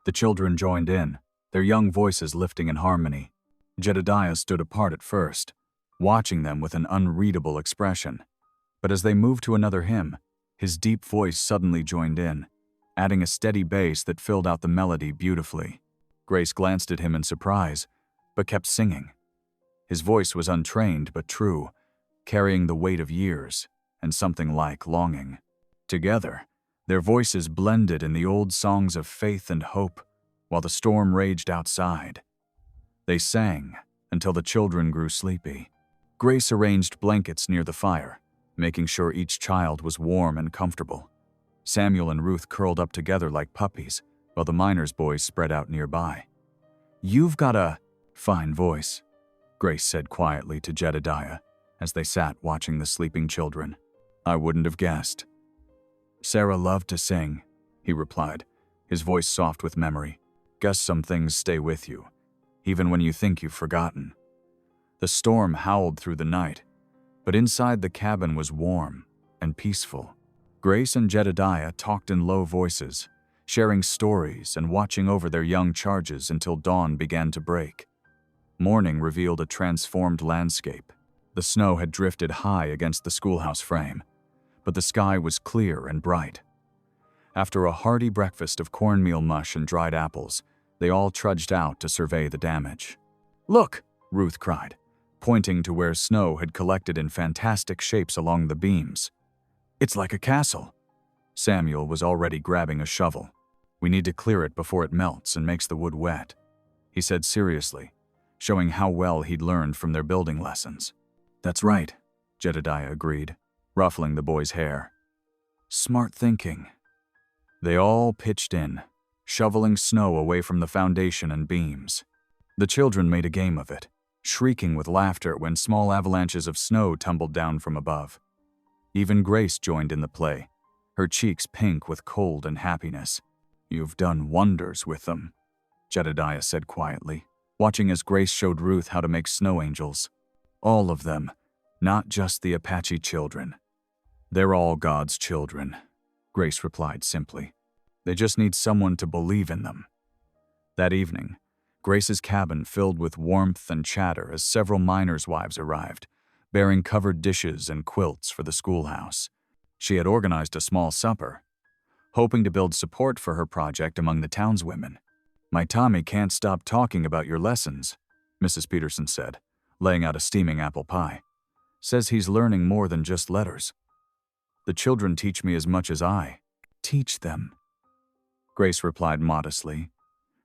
The children joined in, their young voices lifting in harmony. Jedediah stood apart at first, watching them with an unreadable expression. But as they moved to another hymn, his deep voice suddenly joined in, adding a steady bass that filled out the melody beautifully. Grace glanced at him in surprise, but kept singing. His voice was untrained but true, carrying the weight of years and something like longing. Together, their voices blended in the old songs of faith and hope while the storm raged outside. They sang until the children grew sleepy. Grace arranged blankets near the fire, making sure each child was warm and comfortable. Samuel and Ruth curled up together like puppies, while the miners' boys spread out nearby. "You've got a fine voice," Grace said quietly to Jedediah as they sat watching the sleeping children. "I wouldn't have guessed." "Sarah loved to sing," he replied, his voice soft with memory. "Guess some things stay with you, even when you think you've forgotten." The storm howled through the night, but inside the cabin was warm and peaceful. Grace and Jedediah talked in low voices, sharing stories and watching over their young charges until dawn began to break. Morning revealed a transformed landscape. The snow had drifted high against the schoolhouse frame, but the sky was clear and bright. After a hearty breakfast of cornmeal mush and dried apples, they all trudged out to survey the damage. "Look!" Ruth cried, pointing to where snow had collected in fantastic shapes along the beams. "It's like a castle." Samuel was already grabbing a shovel. "We need to clear it before it melts and makes the wood wet," he said seriously, showing how well he'd learned from their building lessons. "That's right," Jedediah agreed, ruffling the boy's hair. "Smart thinking." They all pitched in, shoveling snow away from the foundation and beams. The children made a game of it, shrieking with laughter when small avalanches of snow tumbled down from above. Even Grace joined in the play, her cheeks pink with cold and happiness. "You've done wonders with them," Jedediah said quietly, watching as Grace showed Ruth how to make snow angels. "All of them, not just the Apache children." "They're all God's children," Grace replied simply. "They just need someone to believe in them." That evening, Grace's cabin filled with warmth and chatter as several miners' wives arrived, bearing covered dishes and quilts for the schoolhouse. She had organized a small supper, hoping to build support for her project among the townswomen. "My Tommy can't stop talking about your lessons," Mrs. Peterson said, laying out a steaming apple pie. "Says he's learning more than just letters." "The children teach me as much as I teach them," Grace replied modestly,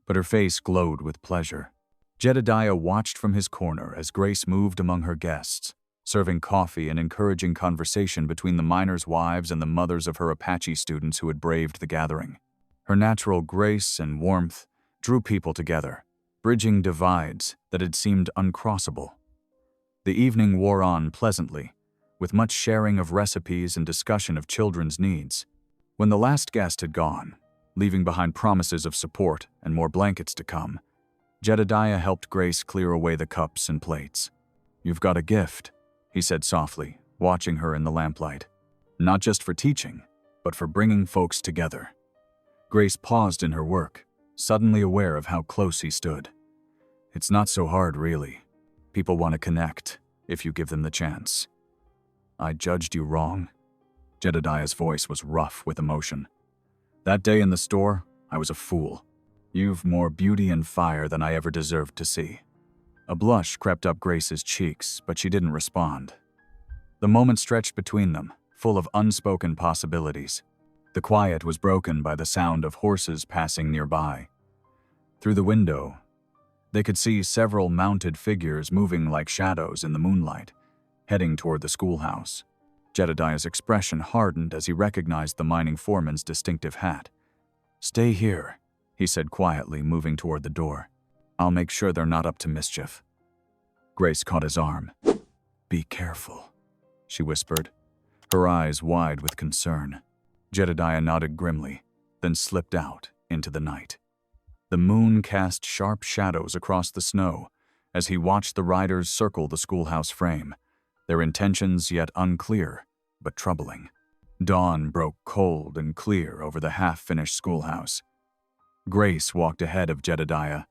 but her face glowed with pleasure. Jedediah watched from his corner as Grace moved among her guests, serving coffee and encouraging conversation between the miners' wives and the mothers of her Apache students who had braved the gathering. Her natural grace and warmth drew people together, bridging divides that had seemed uncrossable. The evening wore on pleasantly, with much sharing of recipes and discussion of children's needs. When the last guest had gone, leaving behind promises of support and more blankets to come, Jedediah helped Grace clear away the cups and plates. "You've got a gift," he said softly, watching her in the lamplight. "Not just for teaching, but for bringing folks together." Grace paused in her work, suddenly aware of how close he stood. "It's not so hard, really. People want to connect, if you give them the chance." "I judged you wrong." Jedediah's voice was rough with emotion. "That day in the store, I was a fool. You've more beauty and fire than I ever deserved to see." A blush crept up Grace's cheeks, but she didn't respond. The moment stretched between them, full of unspoken possibilities. The quiet was broken by the sound of horses passing nearby. Through the window, they could see several mounted figures moving like shadows in the moonlight, heading toward the schoolhouse. Jedediah's expression hardened as he recognized the mining foreman's distinctive hat. "Stay here," he said quietly, moving toward the door. "I'll make sure they're not up to mischief." Grace caught his arm. "Be careful," she whispered, her eyes wide with concern. Jedediah nodded grimly, then slipped out into the night. The moon cast sharp shadows across the snow as he watched the riders circle the schoolhouse frame, their intentions yet unclear, but troubling. Dawn broke cold and clear over the half-finished schoolhouse. Grace walked ahead of Jedediah,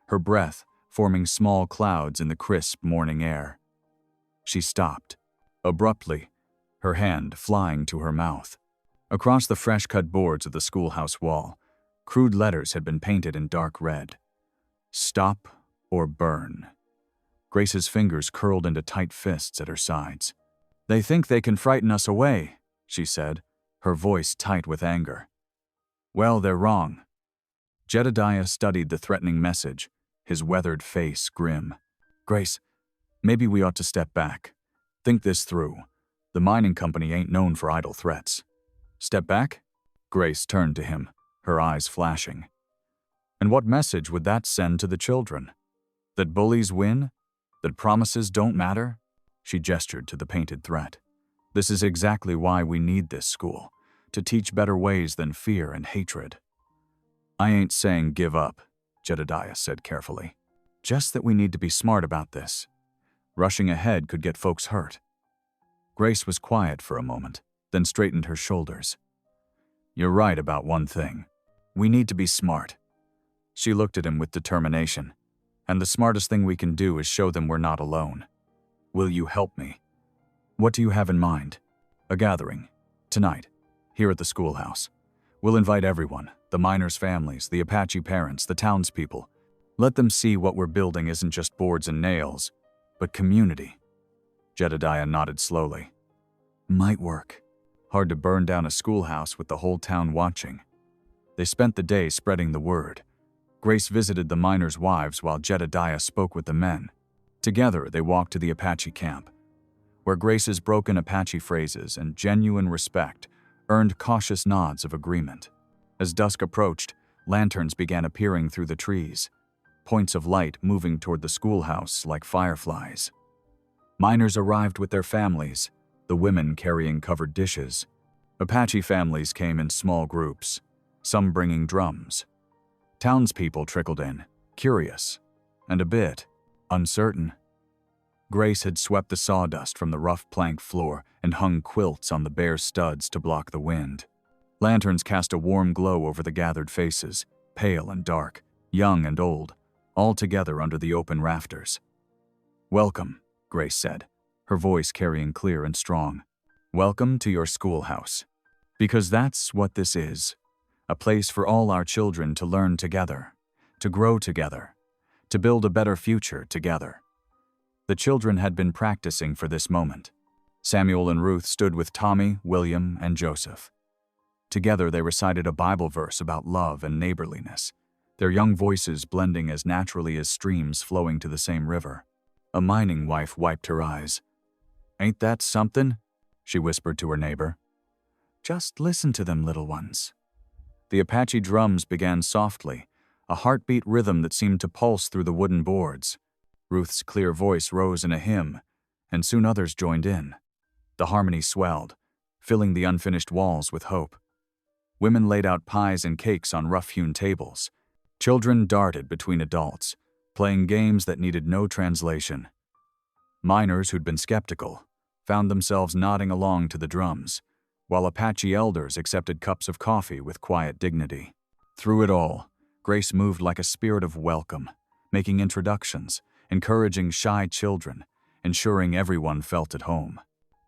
her breath forming small clouds in the crisp morning air. She stopped, abruptly, her hand flying to her mouth. Across the fresh-cut boards of the schoolhouse wall, crude letters had been painted in dark red. Stop or burn. Grace's fingers curled into tight fists at her sides. "They think they can frighten us away," she said, her voice tight with anger. "Well, they're wrong." Jedediah studied the threatening message, his weathered face grim. "Grace, maybe we ought to step back. Think this through. The mining company ain't known for idle threats." "Step back?" Grace turned to him, her eyes flashing. "And what message would that send to the children? That bullies win? That promises don't matter?" She gestured to the painted threat. "This is exactly why we need this school, to teach better ways than fear and hatred." "I ain't saying give up," Jedediah said carefully. "Just that we need to be smart about this. Rushing ahead could get folks hurt." Grace was quiet for a moment, then straightened her shoulders. "You're right about one thing. We need to be smart." She looked at him with determination. "And the smartest thing we can do is show them we're not alone. Will you help me?" "What do you have in mind?" "A gathering. Tonight. Here at the schoolhouse. We'll invite everyone, the miners' families, the Apache parents, the townspeople. Let them see what we're building isn't just boards and nails, but community." Jedediah nodded slowly. "Might work. Hard to burn down a schoolhouse with the whole town watching." They spent the day spreading the word. Grace visited the miners' wives while Jedediah spoke with the men. Together, they walked to the Apache camp, where Grace's broken Apache phrases and genuine respect earned cautious nods of agreement. As dusk approached, lanterns began appearing through the trees, points of light moving toward the schoolhouse like fireflies. Miners arrived with their families, the women carrying covered dishes. Apache families came in small groups, some bringing drums. Townspeople trickled in, curious, and a bit uncertain. Grace had swept the sawdust from the rough plank floor and hung quilts on the bare studs to block the wind. Lanterns cast a warm glow over the gathered faces, pale and dark, young and old, all together under the open rafters. "Welcome," Grace said, her voice carrying clear and strong. "Welcome to your schoolhouse. Because that's what this is. A place for all our children to learn together, to grow together, to build a better future together." The children had been practicing for this moment. Samuel and Ruth stood with Tommy, William, and Joseph. Together they recited a Bible verse about love and neighborliness, their young voices blending as naturally as streams flowing to the same river. A mining wife wiped her eyes. "Ain't that something?" she whispered to her neighbor. "Just listen to them, little ones." The Apache drums began softly, a heartbeat rhythm that seemed to pulse through the wooden boards. Ruth's clear voice rose in a hymn, and soon others joined in. The harmony swelled, filling the unfinished walls with hope. Women laid out pies and cakes on rough-hewn tables. Children darted between adults, playing games that needed no translation. Miners who'd been skeptical found themselves nodding along to the drums, while Apache elders accepted cups of coffee with quiet dignity. Through it all, Grace moved like a spirit of welcome, making introductions, encouraging shy children, ensuring everyone felt at home.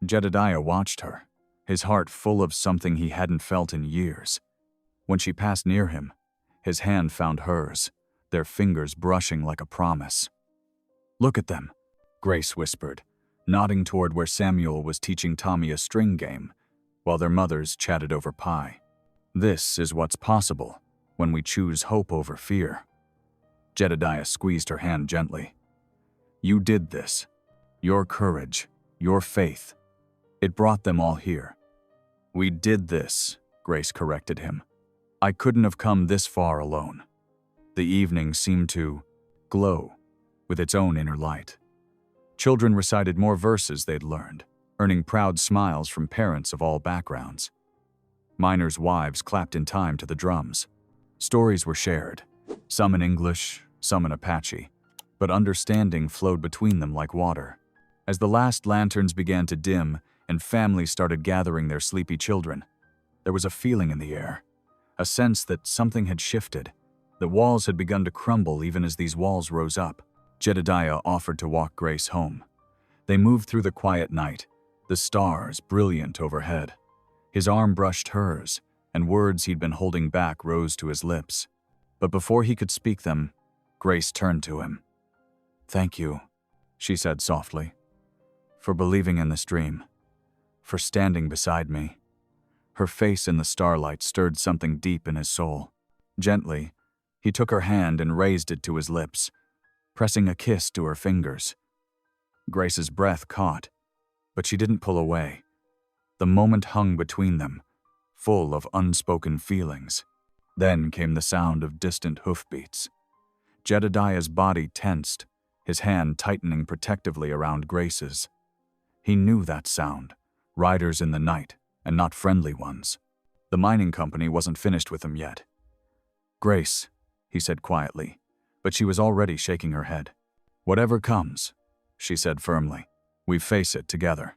Jedediah watched her, his heart full of something he hadn't felt in years. When she passed near him, his hand found hers, their fingers brushing like a promise. "Look at them," Grace whispered, nodding toward where Samuel was teaching Tommy a string game, while their mothers chatted over pie. "This is what's possible when we choose hope over fear." Jedediah squeezed her hand gently. "You did this. Your courage, your faith. It brought them all here." "We did this," Grace corrected him. "I couldn't have come this far alone." The evening seemed to glow with its own inner light. Children recited more verses they'd learned, earning proud smiles from parents of all backgrounds. Miners' wives clapped in time to the drums. Stories were shared, some in English, some in Apache, but understanding flowed between them like water. As the last lanterns began to dim and families started gathering their sleepy children, there was a feeling in the air, a sense that something had shifted, that walls had begun to crumble even as these walls rose up. Jedediah offered to walk Grace home. They moved through the quiet night, the stars brilliant overhead. His arm brushed hers, and words he'd been holding back rose to his lips. But before he could speak them, Grace turned to him. "Thank you," she said softly, "for believing in this dream, for standing beside me." Her face in the starlight stirred something deep in his soul. Gently, he took her hand and raised it to his lips, pressing a kiss to her fingers. Grace's breath caught, but she didn't pull away. The moment hung between them, full of unspoken feelings. Then came the sound of distant hoofbeats. Jedediah's body tensed, his hand tightening protectively around Grace's. He knew that sound, riders in the night, and not friendly ones. The mining company wasn't finished with them yet. "Grace," he said quietly, but she was already shaking her head. "Whatever comes," she said firmly, "we face it together."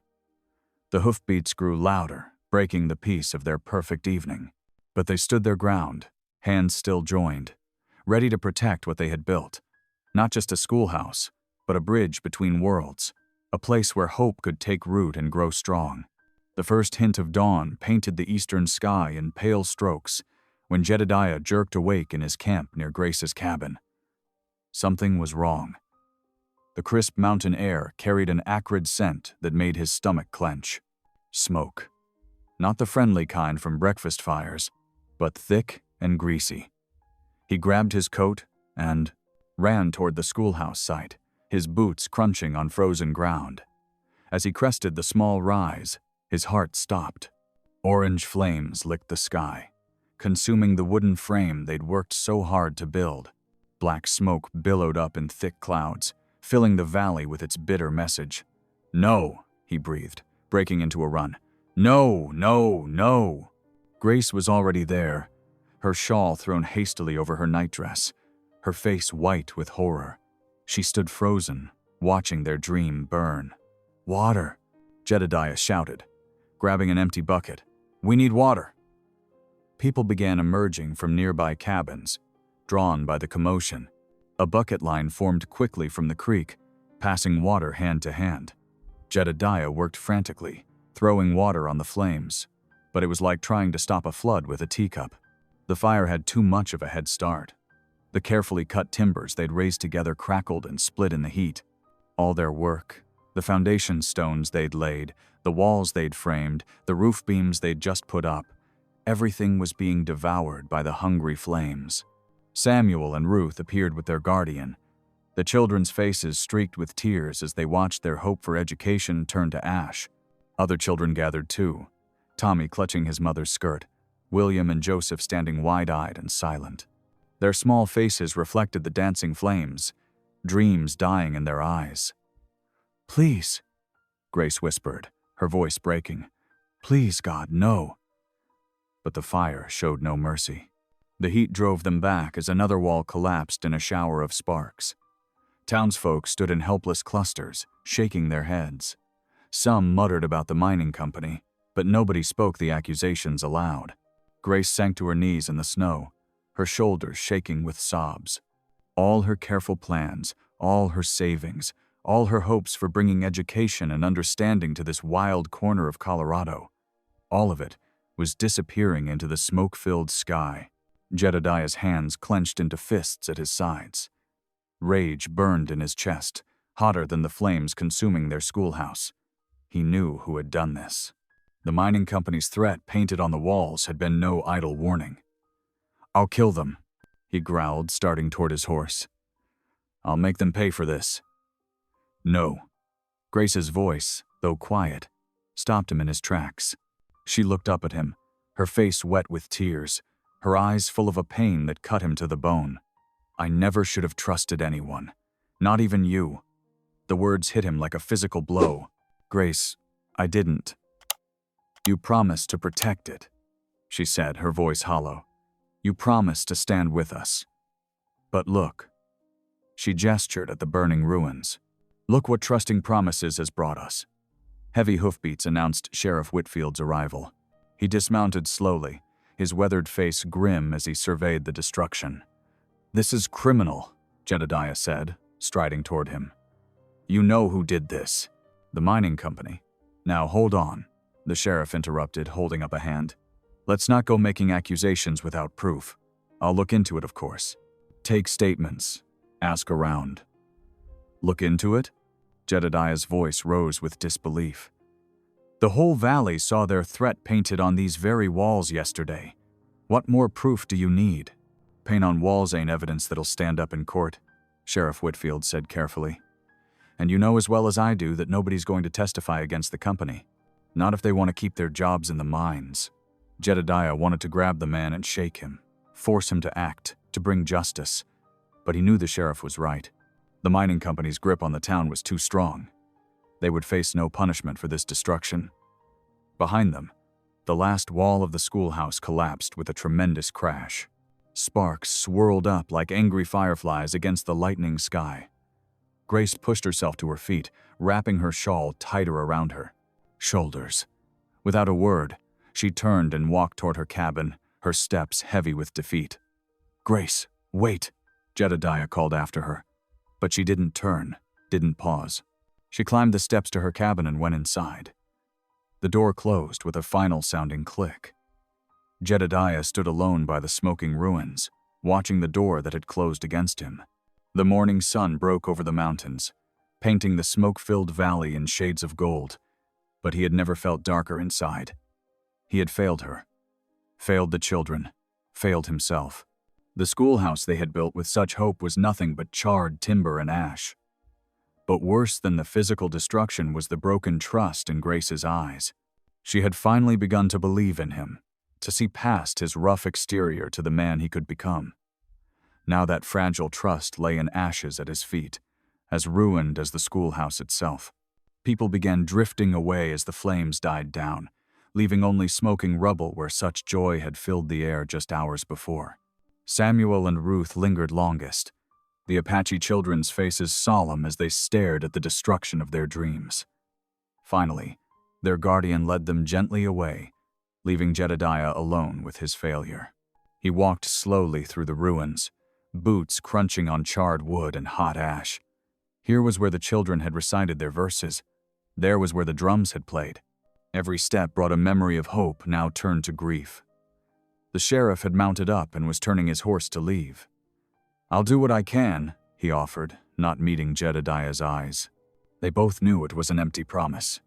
The hoofbeats grew louder, breaking the peace of their perfect evening. But they stood their ground, hands still joined, ready to protect what they had built. Not just a schoolhouse, but a bridge between worlds, a place where hope could take root and grow strong. The first hint of dawn painted the eastern sky in pale strokes when Jedediah jerked awake in his camp near Grace's cabin. Something was wrong. The crisp mountain air carried an acrid scent that made his stomach clench. Smoke. Not the friendly kind from breakfast fires, but thick and greasy. He grabbed his coat and ran toward the schoolhouse site, his boots crunching on frozen ground. As he crested the small rise, his heart stopped. Orange flames licked the sky, consuming the wooden frame they'd worked so hard to build. Black smoke billowed up in thick clouds, filling the valley with its bitter message. "No," he breathed, breaking into a run. "No, no, no." Grace was already there, her shawl thrown hastily over her nightdress, her face white with horror. She stood frozen, watching their dream burn. "Water," Jedediah shouted, grabbing an empty bucket. "We need water." People began emerging from nearby cabins, drawn by the commotion. A bucket line formed quickly from the creek, passing water hand to hand. Jedediah worked frantically, throwing water on the flames, but it was like trying to stop a flood with a teacup. The fire had too much of a head start. The carefully cut timbers they'd raised together crackled and split in the heat. All their work, the foundation stones they'd laid, the walls they'd framed, the roof beams they'd just put up, everything was being devoured by the hungry flames. Samuel and Ruth appeared with their guardian, the children's faces streaked with tears as they watched their hope for education turn to ash. Other children gathered too, Tommy clutching his mother's skirt, William and Joseph standing wide-eyed and silent. Their small faces reflected the dancing flames, dreams dying in their eyes. "Please," Grace whispered, her voice breaking. "Please, God, no." But the fire showed no mercy. The heat drove them back as another wall collapsed in a shower of sparks. Townsfolk stood in helpless clusters, shaking their heads. Some muttered about the mining company, but nobody spoke the accusations aloud. Grace sank to her knees in the snow, her shoulders shaking with sobs. All her careful plans, all her savings, all her hopes for bringing education and understanding to this wild corner of Colorado, all of it was disappearing into the smoke-filled sky. Jedediah's hands clenched into fists at his sides. Rage burned in his chest, hotter than the flames consuming their schoolhouse. He knew who had done this. The mining company's threat painted on the walls had been no idle warning. "I'll kill them," he growled, starting toward his horse. "I'll make them pay for this." "No." Grace's voice, though quiet, stopped him in his tracks. She looked up at him, her face wet with tears, her eyes full of a pain that cut him to the bone. "I never should have trusted anyone, not even you." The words hit him like a physical blow. "Grace, I didn't. You promised to protect it." she said, her voice hollow. "You promised to stand with us. But look." She gestured at the burning ruins. "Look what trusting promises has brought us." Heavy hoofbeats announced Sheriff Whitfield's arrival. He dismounted slowly, his weathered face grim as he surveyed the destruction. "This is criminal," Jedediah said, striding toward him. "You know who did this. The mining company." "Now hold on," the sheriff interrupted, holding up a hand. "Let's not go making accusations without proof. I'll look into it, of course. Take statements. Ask around." "Look into it?" Jedediah's voice rose with disbelief. "The whole valley saw their threat painted on these very walls yesterday. What more proof do you need?" "Paint on walls ain't evidence that'll stand up in court," Sheriff Whitfield said carefully. "And you know as well as I do that nobody's going to testify against the company. Not if they want to keep their jobs in the mines." Jedediah wanted to grab the man and shake him, force him to act, to bring justice. But he knew the sheriff was right. The mining company's grip on the town was too strong. They would face no punishment for this destruction. Behind them, the last wall of the schoolhouse collapsed with a tremendous crash. Sparks swirled up like angry fireflies against the lightening sky. Grace pushed herself to her feet, wrapping her shawl tighter around her shoulders. Without a word, she turned and walked toward her cabin, her steps heavy with defeat. "Grace, wait," Jedediah called after her. But she didn't turn, didn't pause. She climbed the steps to her cabin and went inside. The door closed with a final-sounding click. Jedediah stood alone by the smoking ruins, watching the door that had closed against him. The morning sun broke over the mountains, painting the smoke-filled valley in shades of gold, but he had never felt darker inside. He had failed her, failed the children, failed himself. The schoolhouse they had built with such hope was nothing but charred timber and ash. But worse than the physical destruction was the broken trust in Grace's eyes. She had finally begun to believe in him, to see past his rough exterior to the man he could become. Now that fragile trust lay in ashes at his feet, as ruined as the schoolhouse itself. People began drifting away as the flames died down, leaving only smoking rubble where such joy had filled the air just hours before. Samuel and Ruth lingered longest, the Apache children's faces solemn as they stared at the destruction of their dreams. Finally, their guardian led them gently away, leaving Jedediah alone with his failure. He walked slowly through the ruins, boots crunching on charred wood and hot ash. Here was where the children had recited their verses. There was where the drums had played. Every step brought a memory of hope now turned to grief. The sheriff had mounted up and was turning his horse to leave. "I'll do what I can," he offered, not meeting Jedediah's eyes. They both knew it was an empty promise.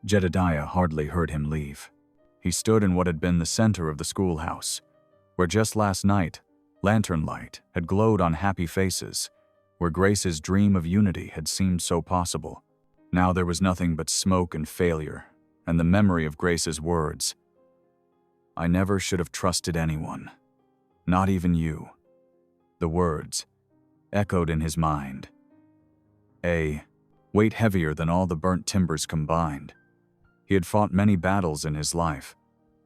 Jedediah hardly heard him leave. He stood in what had been the center of the schoolhouse, where just last night, lantern light had glowed on happy faces, where Grace's dream of unity had seemed so possible. Now there was nothing but smoke and failure, and the memory of Grace's words. "I never should have trusted anyone, not even you." The words echoed in his mind. A weight heavier than all the burnt timbers combined. He had fought many battles in his life,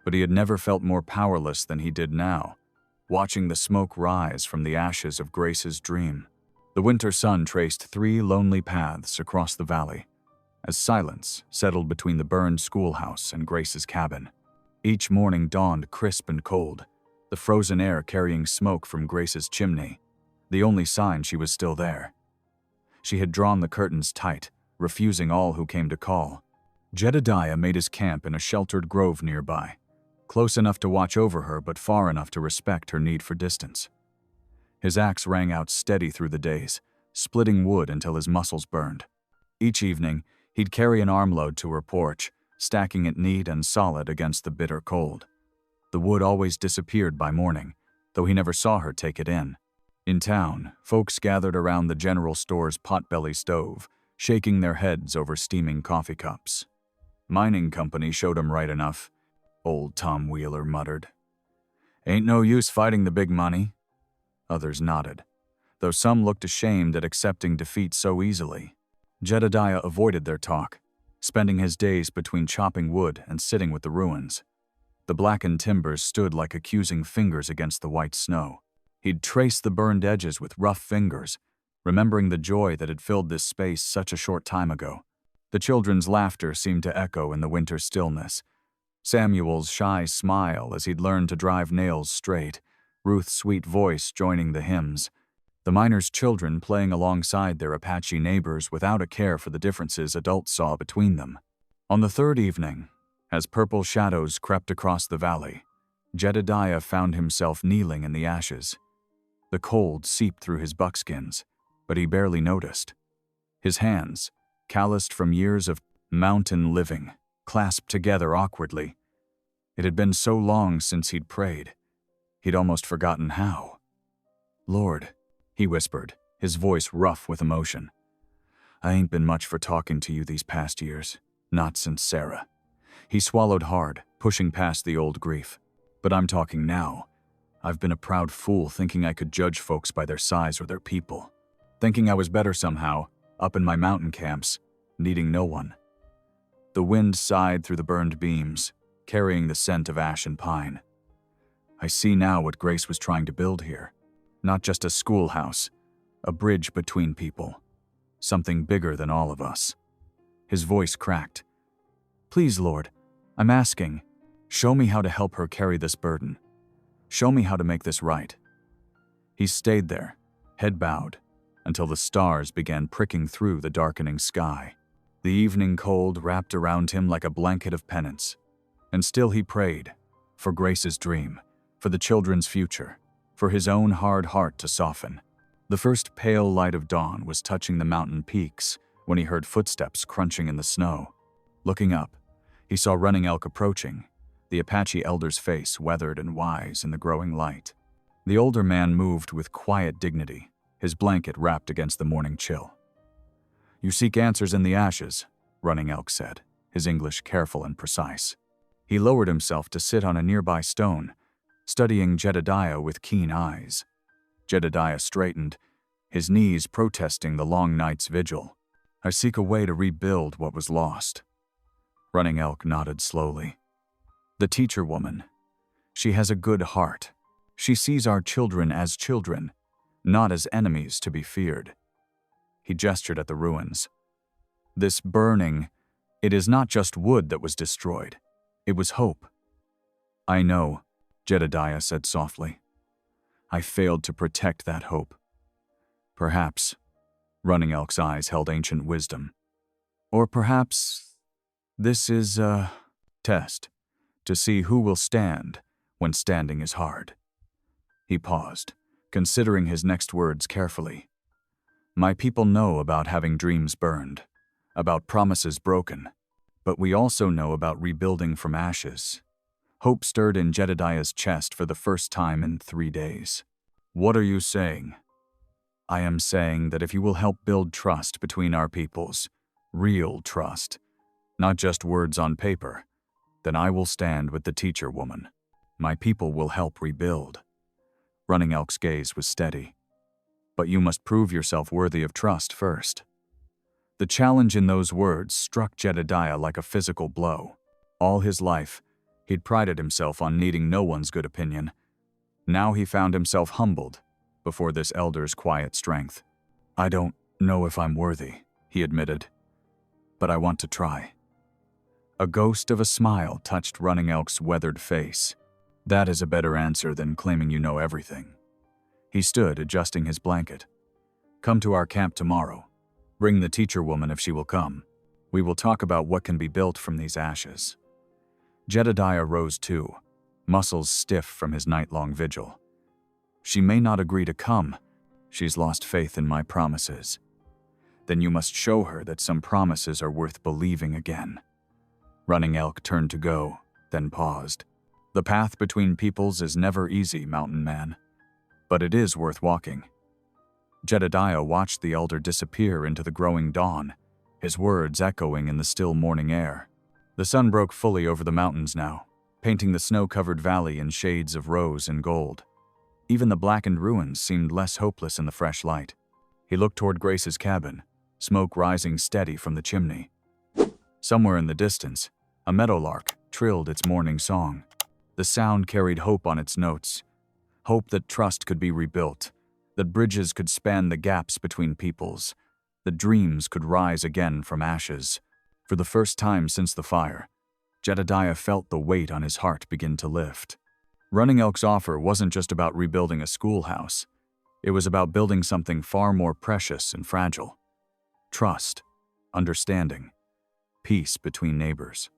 but he had never felt more powerless than he did now, watching the smoke rise from the ashes of Grace's dream. The winter sun traced 3 lonely paths across the valley, as silence settled between the burned schoolhouse and Grace's cabin. Each morning dawned crisp and cold, the frozen air carrying smoke from Grace's chimney, the only sign she was still there. She had drawn the curtains tight, refusing all who came to call. Jedediah made his camp in a sheltered grove nearby, close enough to watch over her but far enough to respect her need for distance. His axe rang out steady through the days, splitting wood until his muscles burned. Each evening, he'd carry an armload to her porch, stacking it neat and solid against the bitter cold. The wood always disappeared by morning, though he never saw her take it in. In town, folks gathered around the general store's potbelly stove, shaking their heads over steaming coffee cups. "Mining company showed 'em right enough," old Tom Wheeler muttered. "Ain't no use fighting the big money." Others nodded, though some looked ashamed at accepting defeat so easily. Jedediah avoided their talk, spending his days between chopping wood and sitting with the ruins. The blackened timbers stood like accusing fingers against the white snow. He'd traced the burned edges with rough fingers, remembering the joy that had filled this space such a short time ago. The children's laughter seemed to echo in the winter stillness. Samuel's shy smile as he'd learned to drive nails straight, Ruth's sweet voice joining the hymns. The miners' children playing alongside their Apache neighbors without a care for the differences adults saw between them. On the third evening, as purple shadows crept across the valley, Jedediah found himself kneeling in the ashes. The cold seeped through his buckskins, but he barely noticed. His hands, calloused from years of mountain living, clasped together awkwardly. It had been so long since he'd prayed. He'd almost forgotten how. "Lord," he whispered, his voice rough with emotion. "I ain't been much for talking to you these past years, not since Sarah." He swallowed hard, pushing past the old grief. "But I'm talking now. I've been a proud fool thinking I could judge folks by their size or their people. Thinking I was better somehow, up in my mountain camps, needing no one." The wind sighed through the burned beams, carrying the scent of ash and pine. "I see now what Grace was trying to build here. Not just a schoolhouse, a bridge between people. Something bigger than all of us." His voice cracked. "Please, Lord, I'm asking, show me how to help her carry this burden. Show me how to make this right." He stayed there, head bowed, until the stars began pricking through the darkening sky. The evening cold wrapped around him like a blanket of penance. And still he prayed, for Grace's dream, for the children's future, for his own hard heart to soften. The first pale light of dawn was touching the mountain peaks when he heard footsteps crunching in the snow. Looking up, he saw Running Elk approaching, the Apache elder's face weathered and wise in the growing light. The older man moved with quiet dignity, his blanket wrapped against the morning chill. "You seek answers in the ashes," Running Elk said, his English careful and precise. He lowered himself to sit on a nearby stone, studying Jedediah with keen eyes. Jedediah straightened, his knees protesting the long night's vigil. "I seek a way to rebuild what was lost." Running Elk nodded slowly. "The teacher woman. She has a good heart. She sees our children as children, not as enemies to be feared." He gestured at the ruins. "This burning, it is not just wood that was destroyed. It was hope." "I know," Jedediah said softly. "I failed to protect that hope." "Perhaps," Running Elk's eyes held ancient wisdom. "Or perhaps this is a test to see who will stand when standing is hard." He paused, considering his next words carefully. "My people know about having dreams burned, about promises broken, but we also know about rebuilding from ashes." Hope stirred in Jedediah's chest for the first time in 3 days. "What are you saying?" "I am saying that if you will help build trust between our peoples, real trust, not just words on paper, then I will stand with the teacher woman. My people will help rebuild." Running Elk's gaze was steady. "But you must prove yourself worthy of trust first." The challenge in those words struck Jedediah like a physical blow. All his life, he'd prided himself on needing no one's good opinion. Now he found himself humbled before this elder's quiet strength. "I don't know if I'm worthy," he admitted, "but I want to try." A ghost of a smile touched Running Elk's weathered face. "That is a better answer than claiming you know everything." He stood, adjusting his blanket. "Come to our camp tomorrow. Bring the teacher woman if she will come. We will talk about what can be built from these ashes." Jedediah rose too, muscles stiff from his night-long vigil. "She may not agree to come. She's lost faith in my promises." "Then you must show her that some promises are worth believing again." Running Elk turned to go, then paused. "The path between peoples is never easy, mountain man, but it is worth walking." Jedediah watched the elder disappear into the growing dawn, his words echoing in the still morning air. The sun broke fully over the mountains now, painting the snow-covered valley in shades of rose and gold. Even the blackened ruins seemed less hopeless in the fresh light. He looked toward Grace's cabin, smoke rising steady from the chimney. Somewhere in the distance, a meadowlark trilled its morning song. The sound carried hope on its notes, hope that trust could be rebuilt, that bridges could span the gaps between peoples, that dreams could rise again from ashes. For the first time since the fire, Jedediah felt the weight on his heart begin to lift. Running Elk's offer wasn't just about rebuilding a schoolhouse. It was about building something far more precious and fragile. Trust, understanding, peace between neighbors.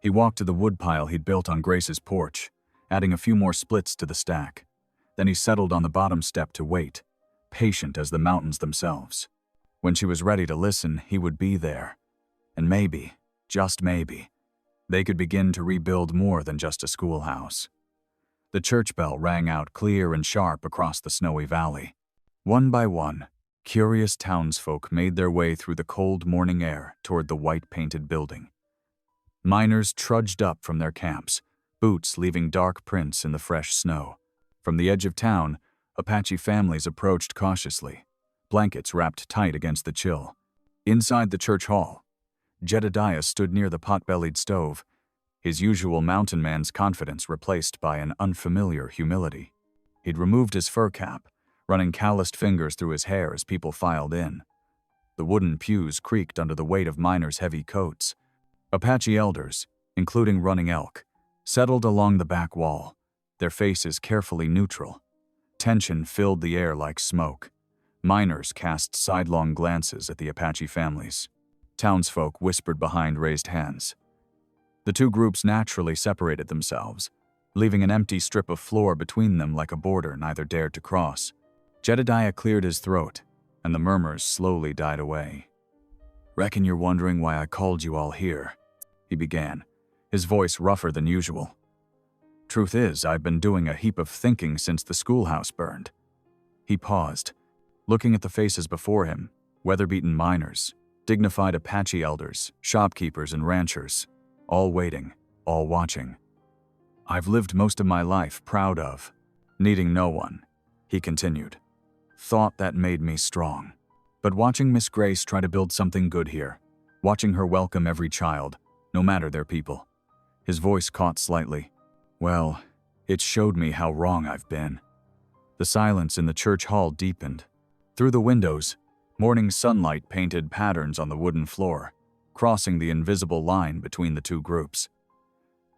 He walked to the woodpile he'd built on Grace's porch, adding a few more splits to the stack. Then he settled on the bottom step to wait, patient as the mountains themselves. When she was ready to listen, he would be there. And maybe, just maybe, they could begin to rebuild more than just a schoolhouse. The church bell rang out clear and sharp across the snowy valley. One by one, curious townsfolk made their way through the cold morning air toward the white-painted building. Miners trudged up from their camps, boots leaving dark prints in the fresh snow. From the edge of town, Apache families approached cautiously, blankets wrapped tight against the chill. Inside the church hall, Jedediah stood near the pot-bellied stove, his usual mountain man's confidence replaced by an unfamiliar humility. He'd removed his fur cap, running calloused fingers through his hair as people filed in. The wooden pews creaked under the weight of miners' heavy coats. Apache elders, including Running Elk, settled along the back wall, their faces carefully neutral. Tension filled the air like smoke. Miners cast sidelong glances at the Apache families. Townsfolk whispered behind raised hands. The two groups naturally separated themselves, leaving an empty strip of floor between them like a border neither dared to cross. Jedediah cleared his throat, and the murmurs slowly died away. "Reckon you're wondering why I called you all here," he began, his voice rougher than usual. "Truth is, I've been doing a heap of thinking since the schoolhouse burned." He paused, looking at the faces before him, weather-beaten miners, dignified Apache elders, shopkeepers and ranchers, all waiting, all watching. "I've lived most of my life proud of, needing no one," he continued. "Thought that made me strong. But watching Miss Grace try to build something good here, watching her welcome every child, no matter their people," his voice caught slightly, "well, it showed me how wrong I've been." The silence in the church hall deepened. Through the windows, morning sunlight painted patterns on the wooden floor, crossing the invisible line between the two groups.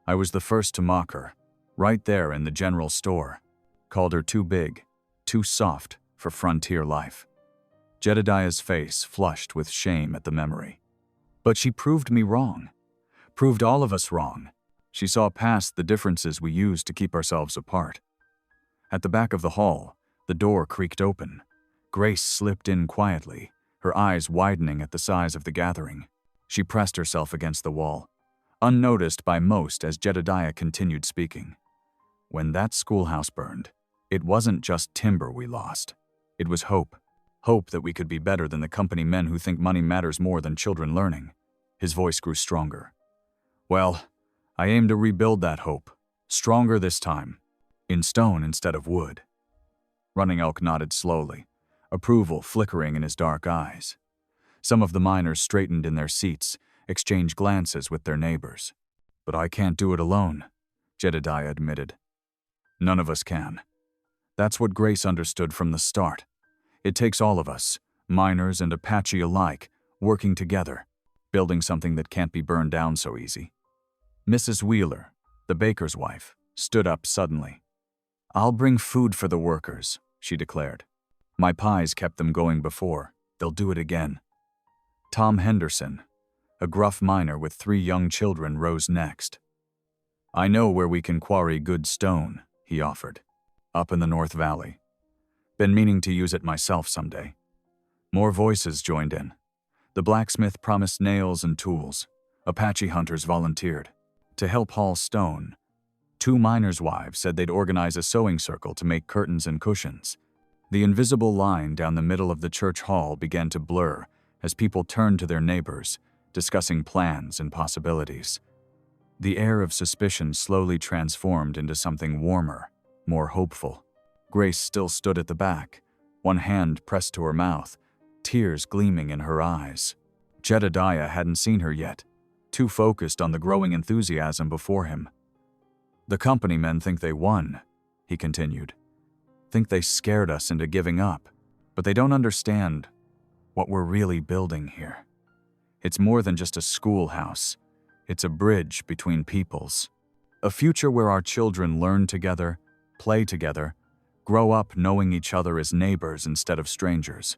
"I was the first to mock her, right there in the general store. Called her too big, too soft for frontier life." Jedediah's face flushed with shame at the memory. "But she proved me wrong. Proved all of us wrong. She saw past the differences we used to keep ourselves apart." At the back of the hall, the door creaked open. Grace slipped in quietly, her eyes widening at the size of the gathering. She pressed herself against the wall, unnoticed by most as Jedediah continued speaking. "When that schoolhouse burned, it wasn't just timber we lost. It was hope. Hope that we could be better than the company men who think money matters more than children learning." His voice grew stronger. "Well, I aim to rebuild that hope, stronger this time, in stone instead of wood." Running Elk nodded slowly, approval flickering in his dark eyes. Some of the miners straightened in their seats, exchanged glances with their neighbors. "But I can't do it alone," Jedediah admitted. "None of us can. That's what Grace understood from the start. It takes all of us, miners and Apache alike, working together, building something that can't be burned down so easy." Mrs. Wheeler, the baker's wife, stood up suddenly. "I'll bring food for the workers," she declared. "My pies kept them going before. They'll do it again." Tom Henderson, a gruff miner with 3 young children, rose next. "I know where we can quarry good stone," he offered. "Up in the North Valley. Been meaning to use it myself someday." More voices joined in. The blacksmith promised nails and tools. Apache hunters volunteered. To help haul stone, 2 miners' wives said they'd organize a sewing circle to make curtains and cushions. The invisible line down the middle of the church hall began to blur as people turned to their neighbors, discussing plans and possibilities. The air of suspicion slowly transformed into something warmer, more hopeful. Grace still stood at the back, one hand pressed to her mouth, tears gleaming in her eyes. Jedediah hadn't seen her yet, too focused on the growing enthusiasm before him. The company men think they won, he continued. Think they scared us into giving up, but they don't understand what we're really building here. It's more than just a schoolhouse. It's a bridge between peoples. A future where our children learn together, play together, grow up knowing each other as neighbors instead of strangers.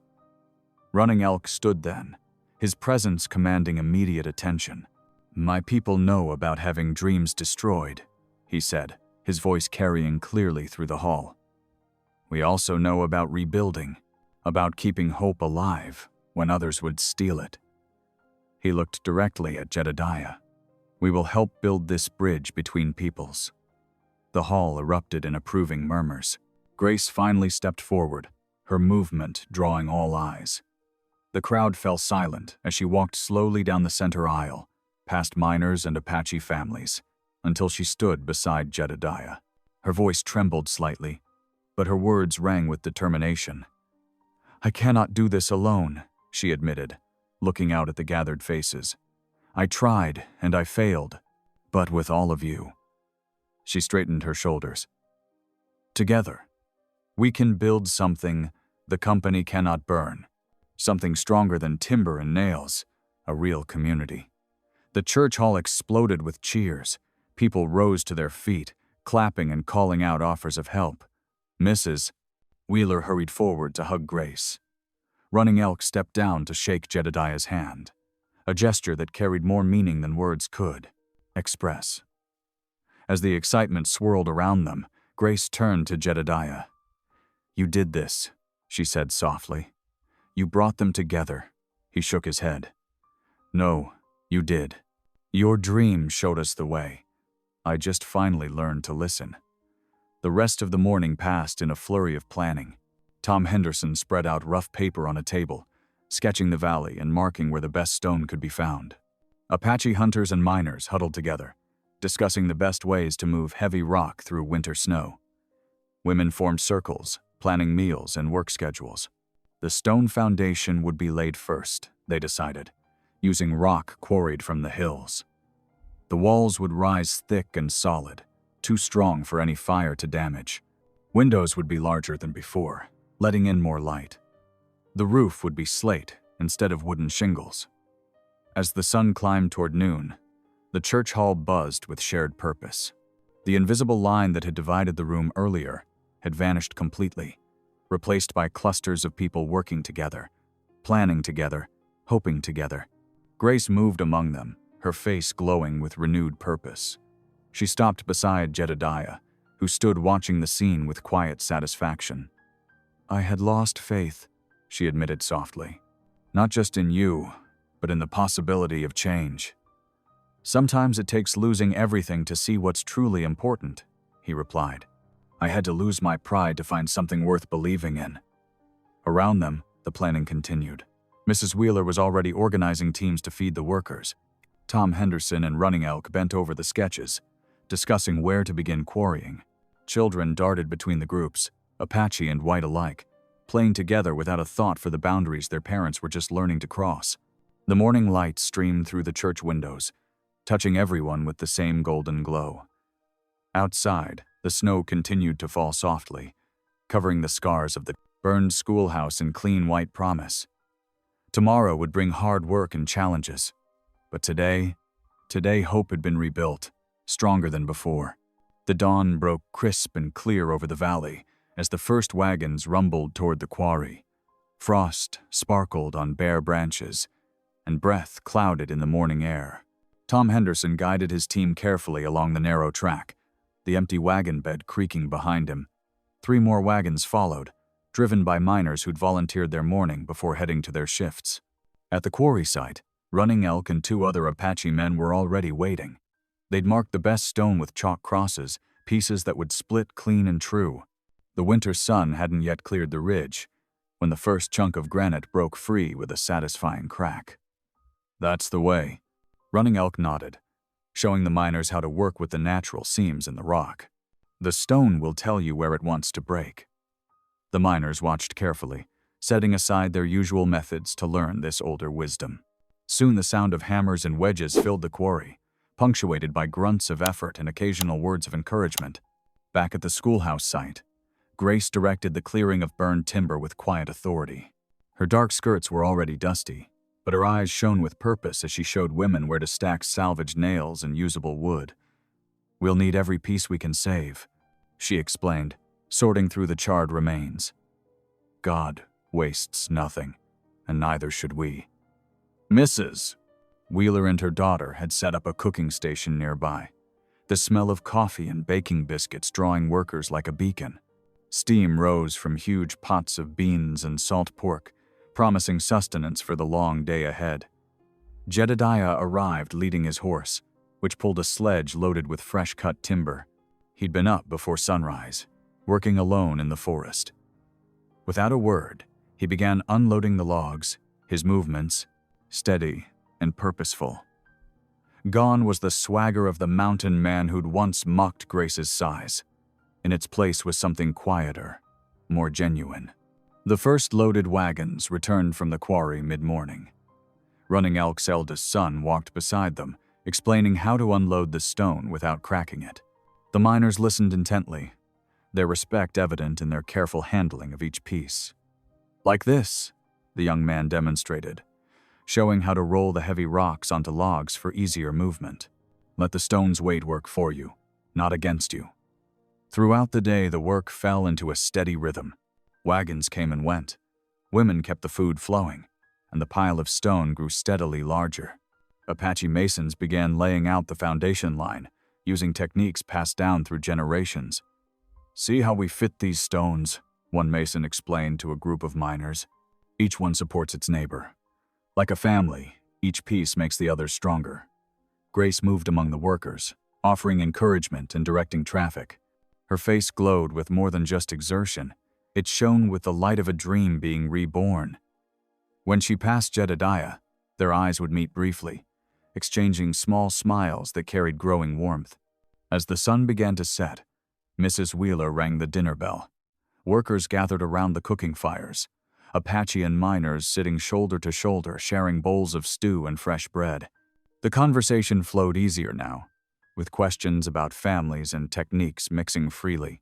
Running Elk stood then, his presence commanding immediate attention. My people know about having dreams destroyed, he said, his voice carrying clearly through the hall. We also know about rebuilding, about keeping hope alive when others would steal it. He looked directly at Jedediah. We will help build this bridge between peoples. The hall erupted in approving murmurs. Grace finally stepped forward, her movement drawing all eyes. The crowd fell silent as she walked slowly down the center aisle, past miners and Apache families, until she stood beside Jedediah. Her voice trembled slightly, but her words rang with determination. I cannot do this alone, she admitted, looking out at the gathered faces. I tried and I failed, but with all of you. She straightened her shoulders. Together, we can build something the company cannot burn, something stronger than timber and nails, a real community. The church hall exploded with cheers. People rose to their feet, clapping and calling out offers of help. Mrs. Wheeler hurried forward to hug Grace. Running Elk stepped down to shake Jedediah's hand, a gesture that carried more meaning than words could express. As the excitement swirled around them, Grace turned to Jedediah. You did this, she said softly. You brought them together. He shook his head. No, you did. Your dream showed us the way. I just finally learned to listen. The rest of the morning passed in a flurry of planning. Tom Henderson spread out rough paper on a table, sketching the valley and marking where the best stone could be found. Apache hunters and miners huddled together, discussing the best ways to move heavy rock through winter snow. Women formed circles, planning meals and work schedules. The stone foundation would be laid first, they decided, using rock quarried from the hills. The walls would rise thick and solid, too strong for any fire to damage. Windows would be larger than before, letting in more light. The roof would be slate instead of wooden shingles. As the sun climbed toward noon, the church hall buzzed with shared purpose. The invisible line that had divided the room earlier had vanished completely, replaced by clusters of people working together, planning together, hoping together. Grace moved among them, her face glowing with renewed purpose. She stopped beside Jedediah, who stood watching the scene with quiet satisfaction. I had lost faith, she admitted softly. Not just in you, but in the possibility of change. Sometimes it takes losing everything to see what's truly important, he replied. I had to lose my pride to find something worth believing in. Around them, the planning continued. Mrs. Wheeler was already organizing teams to feed the workers. Tom Henderson and Running Elk bent over the sketches, discussing where to begin quarrying. Children darted between the groups, Apache and white alike, playing together without a thought for the boundaries their parents were just learning to cross. The morning light streamed through the church windows, touching everyone with the same golden glow. Outside, the snow continued to fall softly, covering the scars of the burned schoolhouse in clean white promise. Tomorrow would bring hard work and challenges, but today hope had been rebuilt, stronger than before. The dawn broke crisp and clear over the valley as the first wagons rumbled toward the quarry. Frost sparkled on bare branches, and breath clouded in the morning air. Tom Henderson guided his team carefully along the narrow track, the empty wagon bed creaking behind him. 3 more wagons followed, driven by miners who'd volunteered their morning before heading to their shifts. At the quarry site, Running Elk and 2 other Apache men were already waiting. They'd marked the best stone with chalk crosses, pieces that would split clean and true. The winter sun hadn't yet cleared the ridge, when the first chunk of granite broke free with a satisfying crack. That's the way. Running Elk nodded, showing the miners how to work with the natural seams in the rock. The stone will tell you where it wants to break. The miners watched carefully, setting aside their usual methods to learn this older wisdom. Soon the sound of hammers and wedges filled the quarry, punctuated by grunts of effort and occasional words of encouragement. Back at the schoolhouse site, Grace directed the clearing of burned timber with quiet authority. Her dark skirts were already dusty, but her eyes shone with purpose as she showed women where to stack salvaged nails and usable wood. "We'll need every piece we can save," she explained, sorting through the charred remains. "God wastes nothing, and neither should we." Mrs. Wheeler and her daughter had set up a cooking station nearby, the smell of coffee and baking biscuits drawing workers like a beacon. Steam rose from huge pots of beans and salt pork, promising sustenance for the long day ahead. Jedediah arrived leading his horse, which pulled a sledge loaded with fresh-cut timber. He'd been up before sunrise, working alone in the forest. Without a word, he began unloading the logs, his movements steady and purposeful. Gone was the swagger of the mountain man who'd once mocked Grace's size. In its place was something quieter, more genuine. The first loaded wagons returned from the quarry mid-morning. Running Elk's eldest son walked beside them, explaining how to unload the stone without cracking it. The miners listened intently, their respect evident in their careful handling of each piece. "Like this," the young man demonstrated, showing how to roll the heavy rocks onto logs for easier movement. "Let the stone's weight work for you, not against you." Throughout the day, the work fell into a steady rhythm. Wagons came and went. Women kept the food flowing, and the pile of stone grew steadily larger. Apache masons began laying out the foundation line, using techniques passed down through generations. "See how we fit these stones," one mason explained to a group of miners. "Each one supports its neighbor. Like a family, each piece makes the others stronger." Grace moved among the workers, offering encouragement and directing traffic. Her face glowed with more than just exertion. It shone with the light of a dream being reborn. When she passed Jedediah, their eyes would meet briefly, exchanging small smiles that carried growing warmth. As the sun began to set, Mrs. Wheeler rang the dinner bell. Workers gathered around the cooking fires, Apache and miners sitting shoulder to shoulder, sharing bowls of stew and fresh bread. The conversation flowed easier now, with questions about families and techniques mixing freely.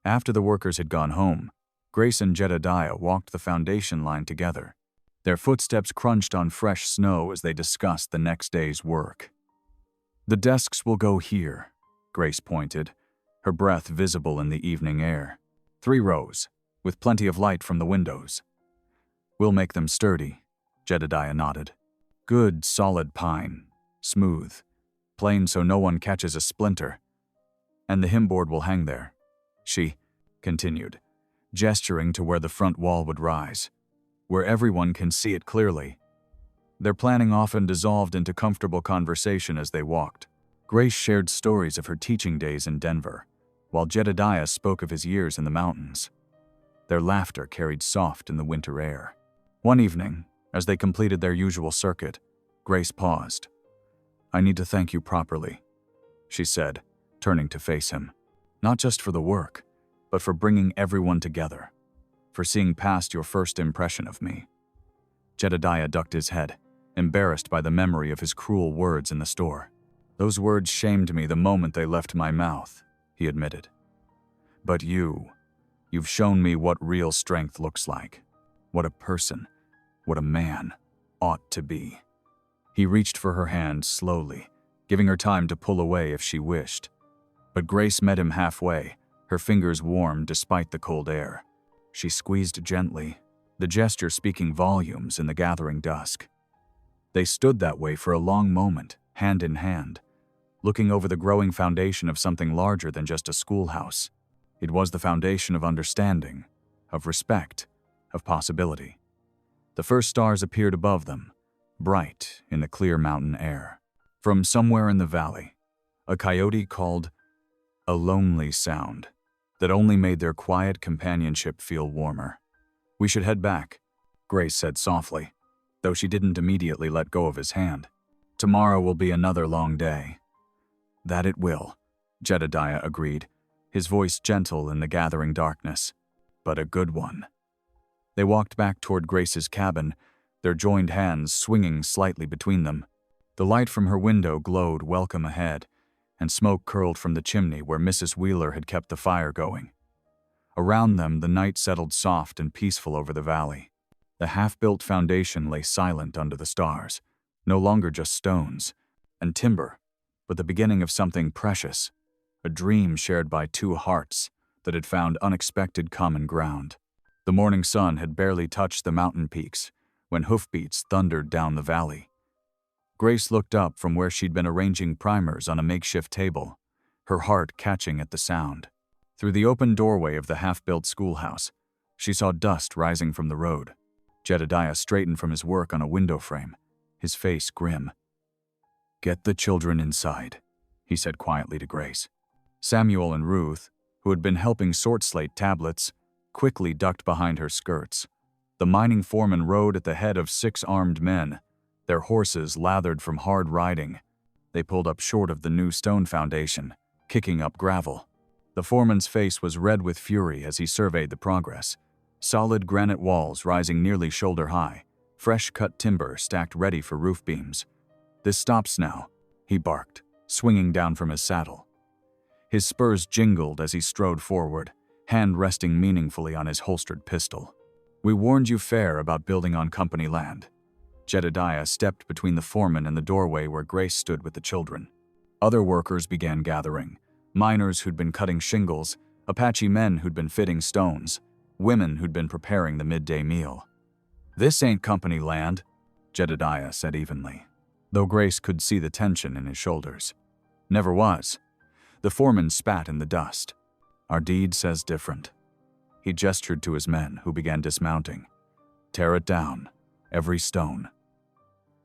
After the workers had gone home, Grace and Jedediah walked the foundation line together. Their footsteps crunched on fresh snow as they discussed the next day's work. "The desks will go here," Grace pointed, her breath visible in the evening air. 3 rows, with plenty of light from the windows. "We'll make them sturdy," Jedediah nodded. "Good, solid pine, smooth, plain so no one catches a splinter. And the hymnboard will hang there," she continued, gesturing to where the front wall would rise, "where everyone can see it clearly." Their planning often dissolved into comfortable conversation as they walked. Grace shared stories of her teaching days in Denver, while Jedediah spoke of his years in the mountains. Their laughter carried soft in the winter air. One evening, as they completed their usual circuit, Grace paused. "I need to thank you properly," she said, turning to face him. "Not just for the work, but for bringing everyone together, for seeing past your first impression of me." Jedediah ducked his head, embarrassed by the memory of his cruel words in the store. "Those words shamed me the moment they left my mouth," he admitted. "But you've shown me what real strength looks like, what a person, what a man ought to be." He reached for her hand slowly, giving her time to pull away if she wished. But Grace met him halfway, her fingers warm despite the cold air. She squeezed gently, the gesture speaking volumes in the gathering dusk. They stood that way for a long moment, hand in hand, looking over the growing foundation of something larger than just a schoolhouse. It was the foundation of understanding, of respect, of possibility. The first stars appeared above them, bright in the clear mountain air. From somewhere in the valley, a coyote called a lonely sound that only made their quiet companionship feel warmer. "We should head back," Grace said softly, though she didn't immediately let go of his hand. "Tomorrow will be another long day." "That it will," Jedediah agreed, his voice gentle in the gathering darkness. "But a good one." They walked back toward Grace's cabin, their joined hands swinging slightly between them. The light from her window glowed welcome ahead, and smoke curled from the chimney where Mrs. Wheeler had kept the fire going. Around them, the night settled soft and peaceful over the valley. The half-built foundation lay silent under the stars, no longer just stones and timber, but the beginning of something precious, a dream shared by two hearts that had found unexpected common ground. The morning sun had barely touched the mountain peaks when hoofbeats thundered down the valley. Grace looked up from where she'd been arranging primers on a makeshift table, her heart catching at the sound. Through the open doorway of the half-built schoolhouse, she saw dust rising from the road. Jedediah straightened from his work on a window frame, his face grim. "Get the children inside," he said quietly to Grace. Samuel and Ruth, who had been helping sort slate tablets, quickly ducked behind her skirts. The mining foreman rode at the head of 6 armed men, their horses lathered from hard riding. They pulled up short of the new stone foundation, kicking up gravel. The foreman's face was red with fury as he surveyed the progress. Solid granite walls rising nearly shoulder-high, fresh-cut timber stacked ready for roof beams. "This stops now," he barked, swinging down from his saddle. His spurs jingled as he strode forward, hand resting meaningfully on his holstered pistol. "We warned you fair about building on company land." Jedediah stepped between the foreman and the doorway where Grace stood with the children. Other workers began gathering, miners who'd been cutting shingles, Apache men who'd been fitting stones, women who'd been preparing the midday meal. "This ain't company land," Jedediah said evenly, though Grace could see the tension in his shoulders. "Never was." The foreman spat in the dust. "Our deed says different." He gestured to his men, who began dismounting. "Tear it down, every stone."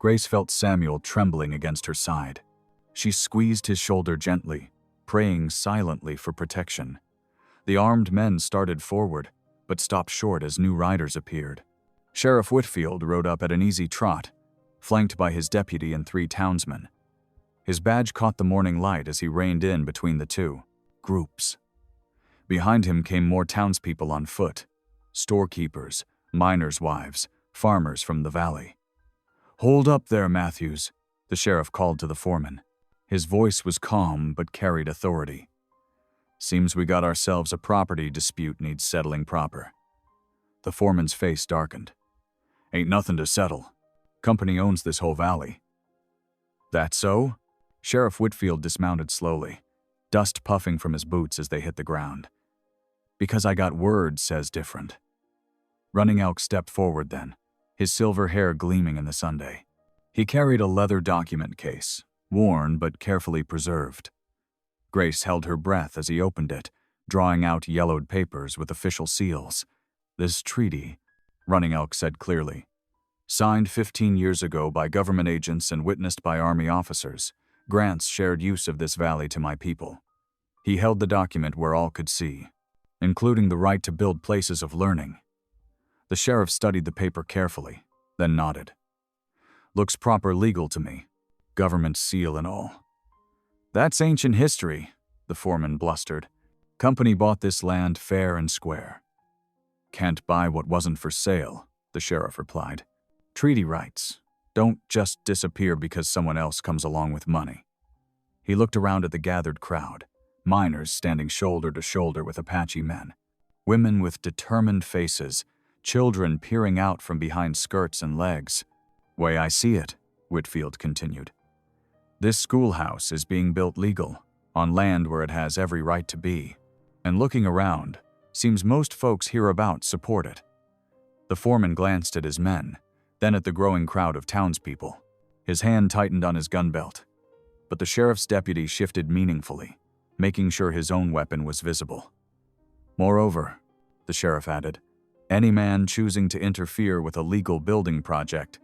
Grace felt Samuel trembling against her side. She squeezed his shoulder gently, praying silently for protection. The armed men started forward, but stopped short as new riders appeared. Sheriff Whitfield rode up at an easy trot, flanked by his deputy and 3 townsmen. His badge caught the morning light as he reined in between the two groups. Behind him came more townspeople on foot, storekeepers, miners' wives, farmers from the valley. "Hold up there, Matthews," the sheriff called to the foreman. His voice was calm but carried authority. "Seems we got ourselves a property dispute needs settling proper." The foreman's face darkened. "Ain't nothing to settle. Company owns this whole valley." "That so?" Sheriff Whitfield dismounted slowly, dust puffing from his boots as they hit the ground. "Because I got word says different." Running Elk stepped forward then, his silver hair gleaming in the sunday. He carried a leather document case, worn but carefully preserved. Grace held her breath as he opened it, drawing out yellowed papers with official seals. "This treaty," Running Elk said clearly, "signed 15 years ago by government agents and witnessed by Army officers, grants shared use of this valley to my people." He held the document where all could see, including the right to build places of learning. The sheriff studied the paper carefully, then nodded. "Looks proper legal to me, government seal and all." "That's ancient history," the foreman blustered. "Company bought this land fair and square." "Can't buy what wasn't for sale," the sheriff replied. "Treaty rights don't just disappear because someone else comes along with money." He looked around at the gathered crowd, miners standing shoulder to shoulder with Apache men, women with determined faces, children peering out from behind skirts and legs. "Way I see it," Whitfield continued, "this schoolhouse is being built legal, on land where it has every right to be, and looking around, seems most folks hereabouts support it." The foreman glanced at his men, then at the growing crowd of townspeople. His hand tightened on his gun belt, but the sheriff's deputy shifted meaningfully, making sure his own weapon was visible. "Moreover," the sheriff added, "any man choosing to interfere with a legal building project,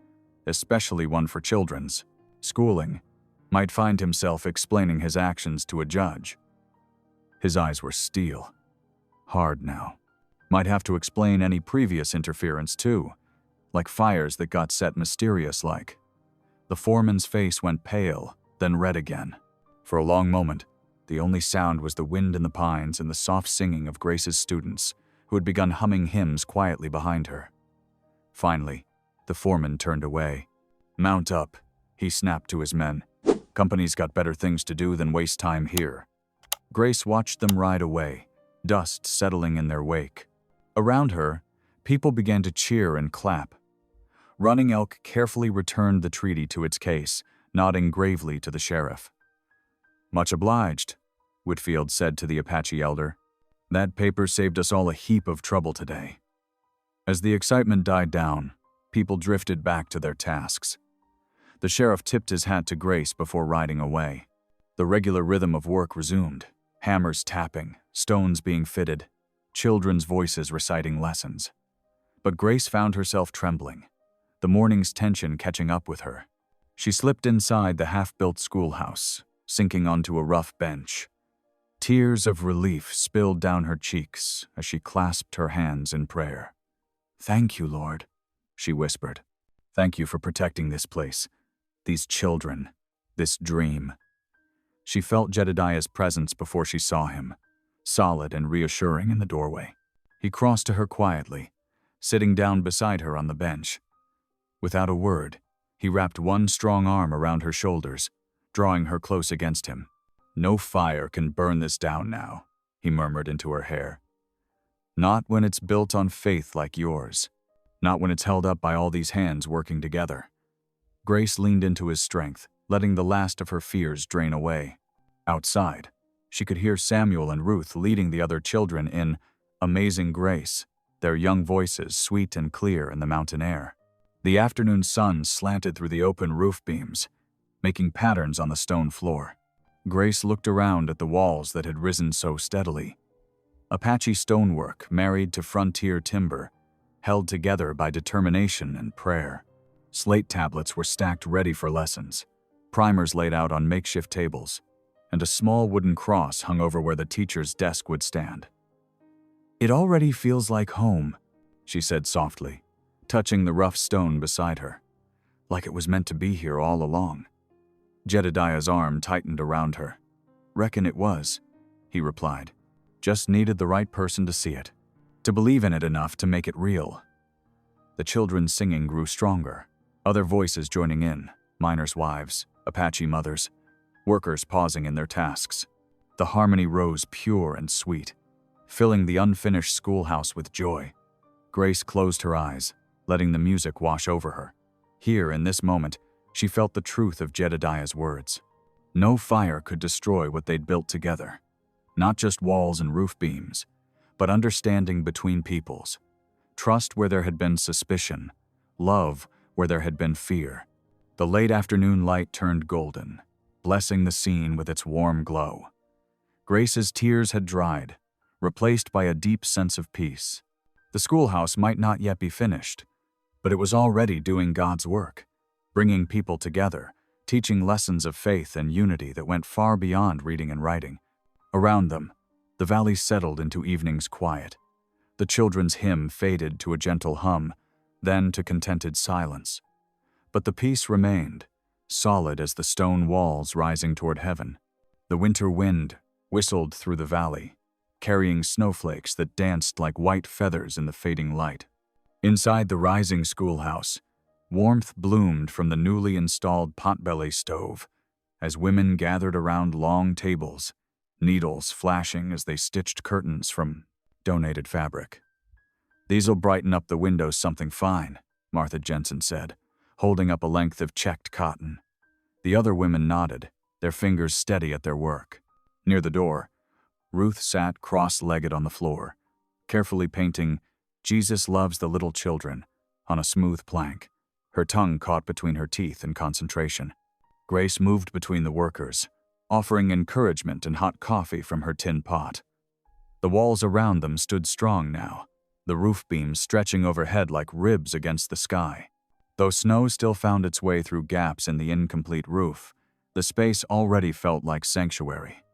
especially one for children's schooling, might find himself explaining his actions to a judge." His eyes were steel, hard now. Might have to explain any previous interference too, like fires that got set mysterious-like. The foreman's face went pale, then red again. For a long moment, the only sound was the wind in the pines and the soft singing of Grace's students, who had begun humming hymns quietly behind her. Finally, the foreman turned away. "Mount up," he snapped to his men. "Company's got better things to do than waste time here." Grace watched them ride away, dust settling in their wake. Around her, people began to cheer and clap. Running Elk carefully returned the treaty to its case, nodding gravely to the sheriff. "Much obliged," Whitfield said to the Apache elder. "That paper saved us all a heap of trouble today." As the excitement died down, people drifted back to their tasks. The sheriff tipped his hat to Grace before riding away. The regular rhythm of work resumed, hammers tapping, stones being fitted, children's voices reciting lessons. But Grace found herself trembling, the morning's tension catching up with her. She slipped inside the half-built schoolhouse, sinking onto a rough bench. Tears of relief spilled down her cheeks as she clasped her hands in prayer. "Thank you, Lord," she whispered. "Thank you for protecting this place, these children, this dream." She felt Jedediah's presence before she saw him, solid and reassuring in the doorway. He crossed to her quietly, sitting down beside her on the bench. Without a word, he wrapped one strong arm around her shoulders, drawing her close against him. "No fire can burn this down now," he murmured into her hair. "Not when it's built on faith like yours. Not when it's held up by all these hands working together." Grace leaned into his strength, letting the last of her fears drain away. Outside, she could hear Samuel and Ruth leading the other children in Amazing Grace, their young voices sweet and clear in the mountain air. The afternoon sun slanted through the open roof beams, making patterns on the stone floor. Grace looked around at the walls that had risen so steadily. Apache stonework married to frontier timber, held together by determination and prayer. Slate tablets were stacked ready for lessons, primers laid out on makeshift tables, and a small wooden cross hung over where the teacher's desk would stand. "It already feels like home," she said softly, touching the rough stone beside her. "Like it was meant to be here all along." Jedediah's arm tightened around her. "Reckon it was," he replied. "Just needed the right person to see it, to believe in it enough to make it real." The children's singing grew stronger, other voices joining in, miners' wives, Apache mothers, workers pausing in their tasks. The harmony rose pure and sweet, filling the unfinished schoolhouse with joy. Grace closed her eyes, letting the music wash over her. Here, in this moment, she felt the truth of Jedediah's words. No fire could destroy what they'd built together. Not just walls and roof beams, but understanding between peoples. Trust where there had been suspicion, love where there had been fear. The late afternoon light turned golden, blessing the scene with its warm glow. Grace's tears had dried, replaced by a deep sense of peace. The schoolhouse might not yet be finished, but it was already doing God's work, bringing people together, teaching lessons of faith and unity that went far beyond reading and writing. Around them, the valley settled into evening's quiet. The children's hymn faded to a gentle hum, then to contented silence. But the peace remained, solid as the stone walls rising toward heaven. The winter wind whistled through the valley, carrying snowflakes that danced like white feathers in the fading light. Inside the rising schoolhouse, warmth bloomed from the newly installed potbelly stove as women gathered around long tables, needles flashing as they stitched curtains from donated fabric. "These'll brighten up the windows something fine," Martha Jensen said, holding up a length of checked cotton. The other women nodded, their fingers steady at their work. Near the door, Ruth sat cross-legged on the floor, carefully painting "Jesus loves the little children" on a smooth plank, her tongue caught between her teeth in concentration. Grace moved between the workers, offering encouragement and hot coffee from her tin pot. The walls around them stood strong now, the roof beams stretching overhead like ribs against the sky. Though snow still found its way through gaps in the incomplete roof, the space already felt like sanctuary.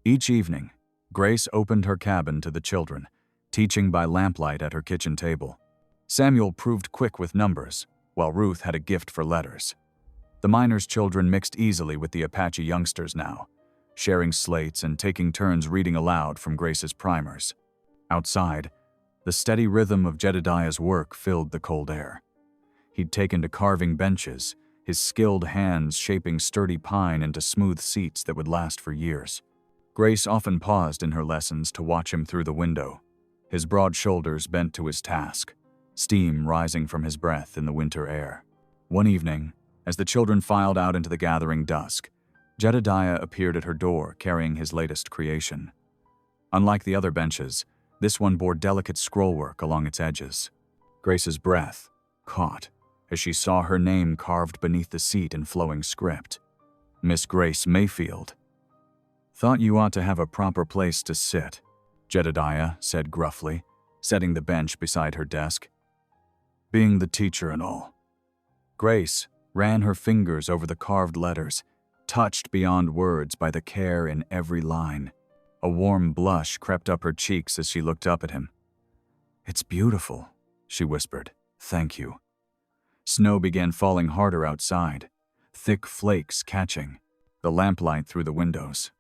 Each evening, Grace opened her cabin to the children, teaching by lamplight at her kitchen table. Samuel proved quick with numbers, while Ruth had a gift for letters. The miners' children mixed easily with the Apache youngsters now, sharing slates and taking turns reading aloud from Grace's primers. Outside, the steady rhythm of Jedediah's work filled the cold air. He'd taken to carving benches, his skilled hands shaping sturdy pine into smooth seats that would last for years. Grace often paused in her lessons to watch him through the window, his broad shoulders bent to his task, steam rising from his breath in the winter air. One evening, as the children filed out into the gathering dusk, Jedediah appeared at her door carrying his latest creation. Unlike the other benches, this one bore delicate scrollwork along its edges. Grace's breath caught as she saw her name carved beneath the seat in flowing script. Miss Grace Mayfield. "Thought you ought to have a proper place to sit," Jedediah said gruffly, setting the bench beside her desk. "Being the teacher and all." Grace ran her fingers over the carved letters, touched beyond words by the care in every line. A warm blush crept up her cheeks as she looked up at him. "It's beautiful," she whispered. "Thank you." Snow began falling harder outside, thick flakes catching, the lamplight through the windows.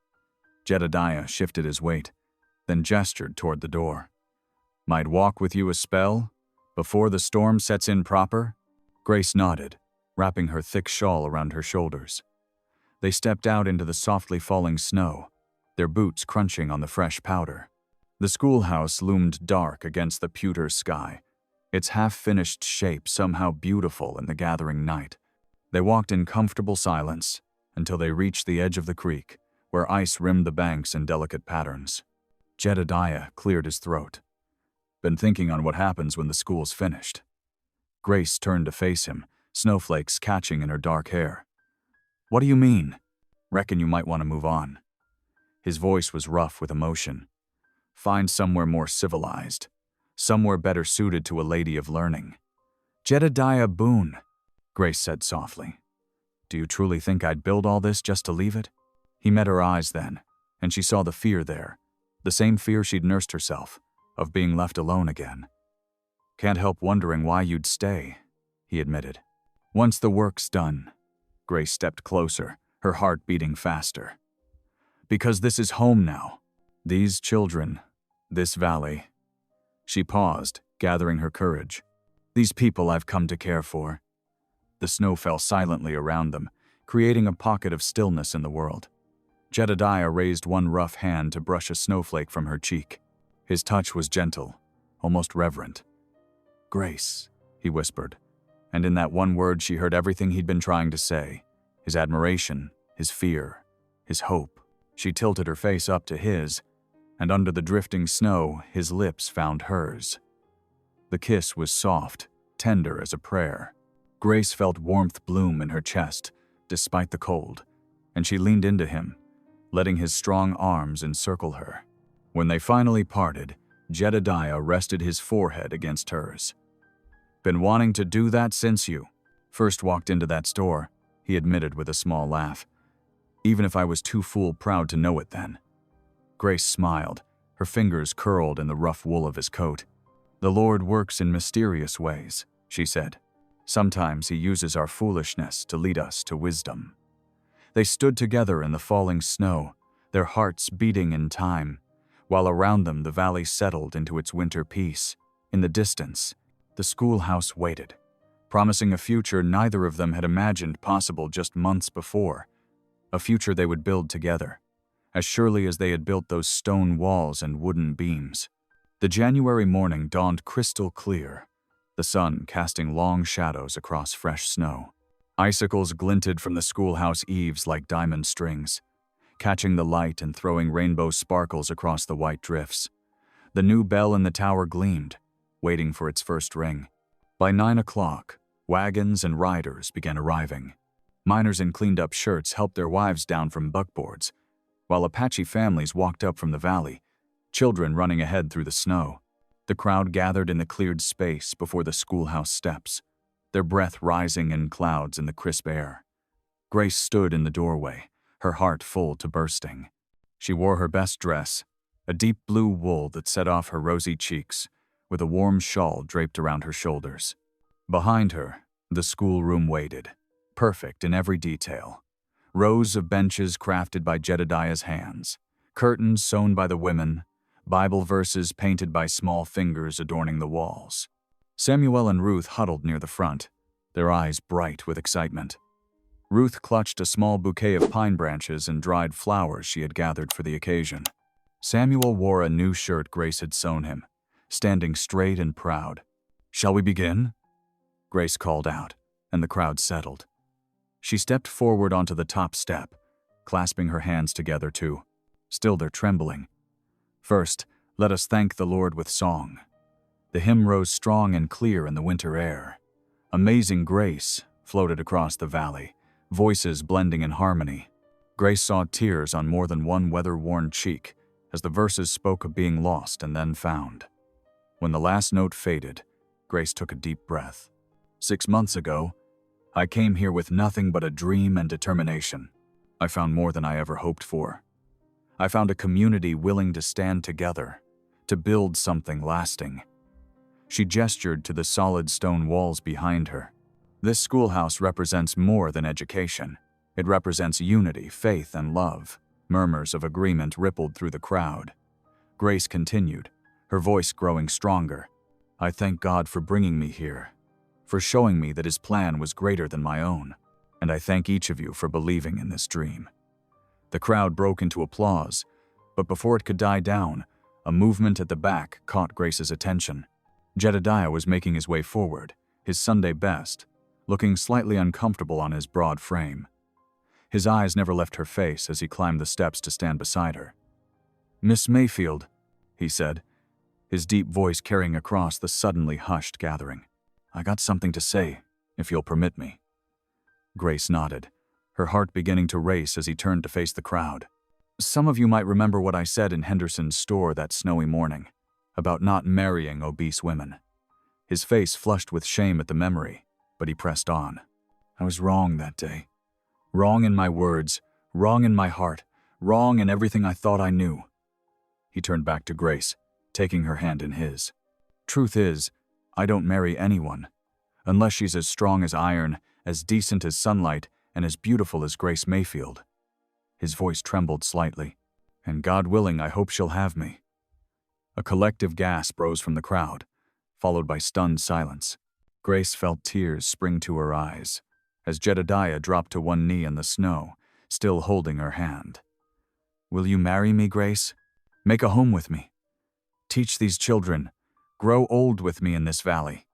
Jedediah shifted his weight, then gestured toward the door. "Might walk with you a spell, before the storm sets in proper?" Grace nodded, wrapping her thick shawl around her shoulders. They stepped out into the softly falling snow, their boots crunching on the fresh powder. The schoolhouse loomed dark against the pewter sky, its half-finished shape somehow beautiful in the gathering night. They walked in comfortable silence until they reached the edge of the creek, where ice rimmed the banks in delicate patterns. Jedediah cleared his throat. "Been thinking on what happens when the school's finished." Grace turned to face him, snowflakes catching in her dark hair. "What do you mean?" "Reckon you might want to move on." His voice was rough with emotion. "Find somewhere more civilized, somewhere better suited to a lady of learning." "Jedediah Boone," Grace said softly. "Do you truly think I'd build all this just to leave it?" He met her eyes then, and she saw the fear there, the same fear she'd nursed herself, of being left alone again. "Can't help wondering why you'd stay," he admitted. "Once the work's done." Grace stepped closer, her heart beating faster. "Because this is home now. These children, this valley." She paused, gathering her courage. "These people I've come to care for." The snow fell silently around them, creating a pocket of stillness in the world. Jedediah raised one rough hand to brush a snowflake from her cheek. His touch was gentle, almost reverent. "Grace," he whispered, and in that one word she heard everything he'd been trying to say, his admiration, his fear, his hope. She tilted her face up to his, and under the drifting snow, his lips found hers. The kiss was soft, tender as a prayer. Grace felt warmth bloom in her chest, despite the cold, and she leaned into him, letting his strong arms encircle her. When they finally parted, Jedediah rested his forehead against hers. "Been wanting to do that since you first walked into that store," he admitted with a small laugh. "Even if I was too proud to know it then." Grace smiled, her fingers curled in the rough wool of his coat. "The Lord works in mysterious ways," she said. "Sometimes he uses our foolishness to lead us to wisdom." They stood together in the falling snow, their hearts beating in time, while around them the valley settled into its winter peace. In the distance, the schoolhouse waited, promising a future neither of them had imagined possible just months before, a future they would build together, as surely as they had built those stone walls and wooden beams. The January morning dawned crystal clear, the sun casting long shadows across fresh snow. Icicles glinted from the schoolhouse eaves like diamond strings, catching the light and throwing rainbow sparkles across the white drifts. The new bell in the tower gleamed, waiting for its first ring. By 9 o'clock, wagons and riders began arriving. Miners in cleaned-up shirts helped their wives down from buckboards, while Apache families walked up from the valley, children running ahead through the snow. The crowd gathered in the cleared space before the schoolhouse steps, their breath rising in clouds in the crisp air. Grace stood in the doorway, her heart full to bursting. She wore her best dress, a deep blue wool that set off her rosy cheeks, with a warm shawl draped around her shoulders. Behind her, the schoolroom waited, perfect in every detail. Rows of benches crafted by Jedediah's hands, curtains sewn by the women, Bible verses painted by small fingers adorning the walls. Samuel and Ruth huddled near the front, their eyes bright with excitement. Ruth clutched a small bouquet of pine branches and dried flowers she had gathered for the occasion. Samuel wore a new shirt Grace had sewn him, standing straight and proud. "Shall we begin?" Grace called out, and the crowd settled. She stepped forward onto the top step, clasping her hands together too. Still they're trembling. "First, let us thank the Lord with song." The hymn rose strong and clear in the winter air. Amazing grace floated across the valley, voices blending in harmony. Grace saw tears on more than one weather-worn cheek as the verses spoke of being lost and then found. When the last note faded, Grace took a deep breath. 6 months ago, I came here with nothing but a dream and determination. I found more than I ever hoped for. I found a community willing to stand together, to build something lasting. She gestured to the solid stone walls behind her. This schoolhouse represents more than education. It represents unity, faith, and love. Murmurs of agreement rippled through the crowd. Grace continued, her voice growing stronger. I thank God for bringing me here, for showing me that His plan was greater than my own, and I thank each of you for believing in this dream. The crowd broke into applause, but before it could die down, a movement at the back caught Grace's attention. Jedediah was making his way forward, his Sunday best, looking slightly uncomfortable on his broad frame. His eyes never left her face as he climbed the steps to stand beside her. "Miss Mayfield," he said, his deep voice carrying across the suddenly hushed gathering. "I got something to say, if you'll permit me." Grace nodded, her heart beginning to race as he turned to face the crowd. "Some of you might remember what I said in Henderson's store that snowy morning, about not marrying obese women." His face flushed with shame at the memory, but he pressed on. "I was wrong that day. Wrong in my words, wrong in my heart, wrong in everything I thought I knew." He turned back to Grace, taking her hand in his. "Truth is, I don't marry anyone, unless she's as strong as iron, as decent as sunlight, and as beautiful as Grace Mayfield." His voice trembled slightly. "And God willing, I hope she'll have me." A collective gasp rose from the crowd, followed by stunned silence. Grace felt tears spring to her eyes, as Jedediah dropped to one knee in the snow, still holding her hand. "Will you marry me, Grace? Make a home with me? Teach these children, grow old with me in this valley?"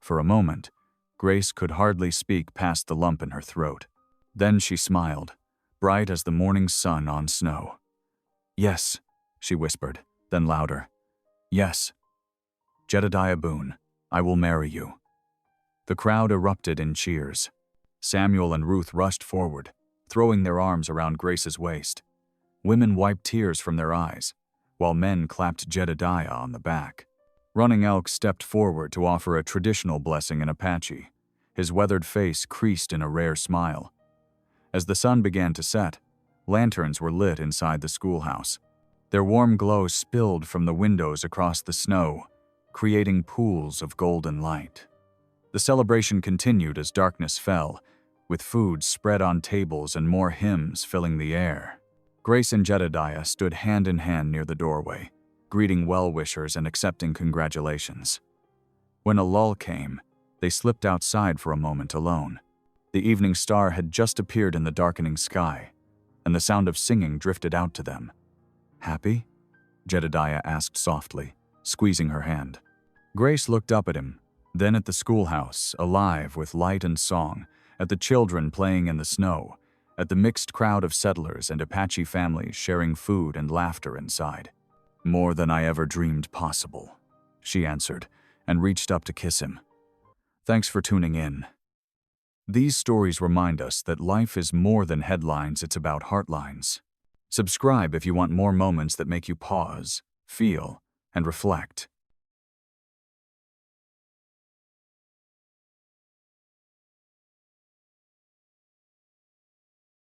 For a moment, Grace could hardly speak past the lump in her throat. Then she smiled, bright as the morning sun on snow. "Yes," she whispered, then louder. "Yes. Jedediah Boone, I will marry you." The crowd erupted in cheers. Samuel and Ruth rushed forward, throwing their arms around Grace's waist. Women wiped tears from their eyes, while men clapped Jedediah on the back. Running Elk stepped forward to offer a traditional blessing in Apache, his weathered face creased in a rare smile. As the sun began to set, lanterns were lit inside the schoolhouse. Their warm glow spilled from the windows across the snow, creating pools of golden light. The celebration continued as darkness fell, with food spread on tables and more hymns filling the air. Grace and Jedediah stood hand in hand near the doorway, greeting well-wishers and accepting congratulations. When a lull came, they slipped outside for a moment alone. The evening star had just appeared in the darkening sky, and the sound of singing drifted out to them. "Happy?" Jedediah asked softly, squeezing her hand. Grace looked up at him, then at the schoolhouse, alive with light and song, at the children playing in the snow, at the mixed crowd of settlers and Apache families sharing food and laughter inside. "More than I ever dreamed possible," she answered, and reached up to kiss him. Thanks for tuning in. These stories remind us that life is more than headlines, it's about heartlines. Subscribe if you want more moments that make you pause, feel, and reflect.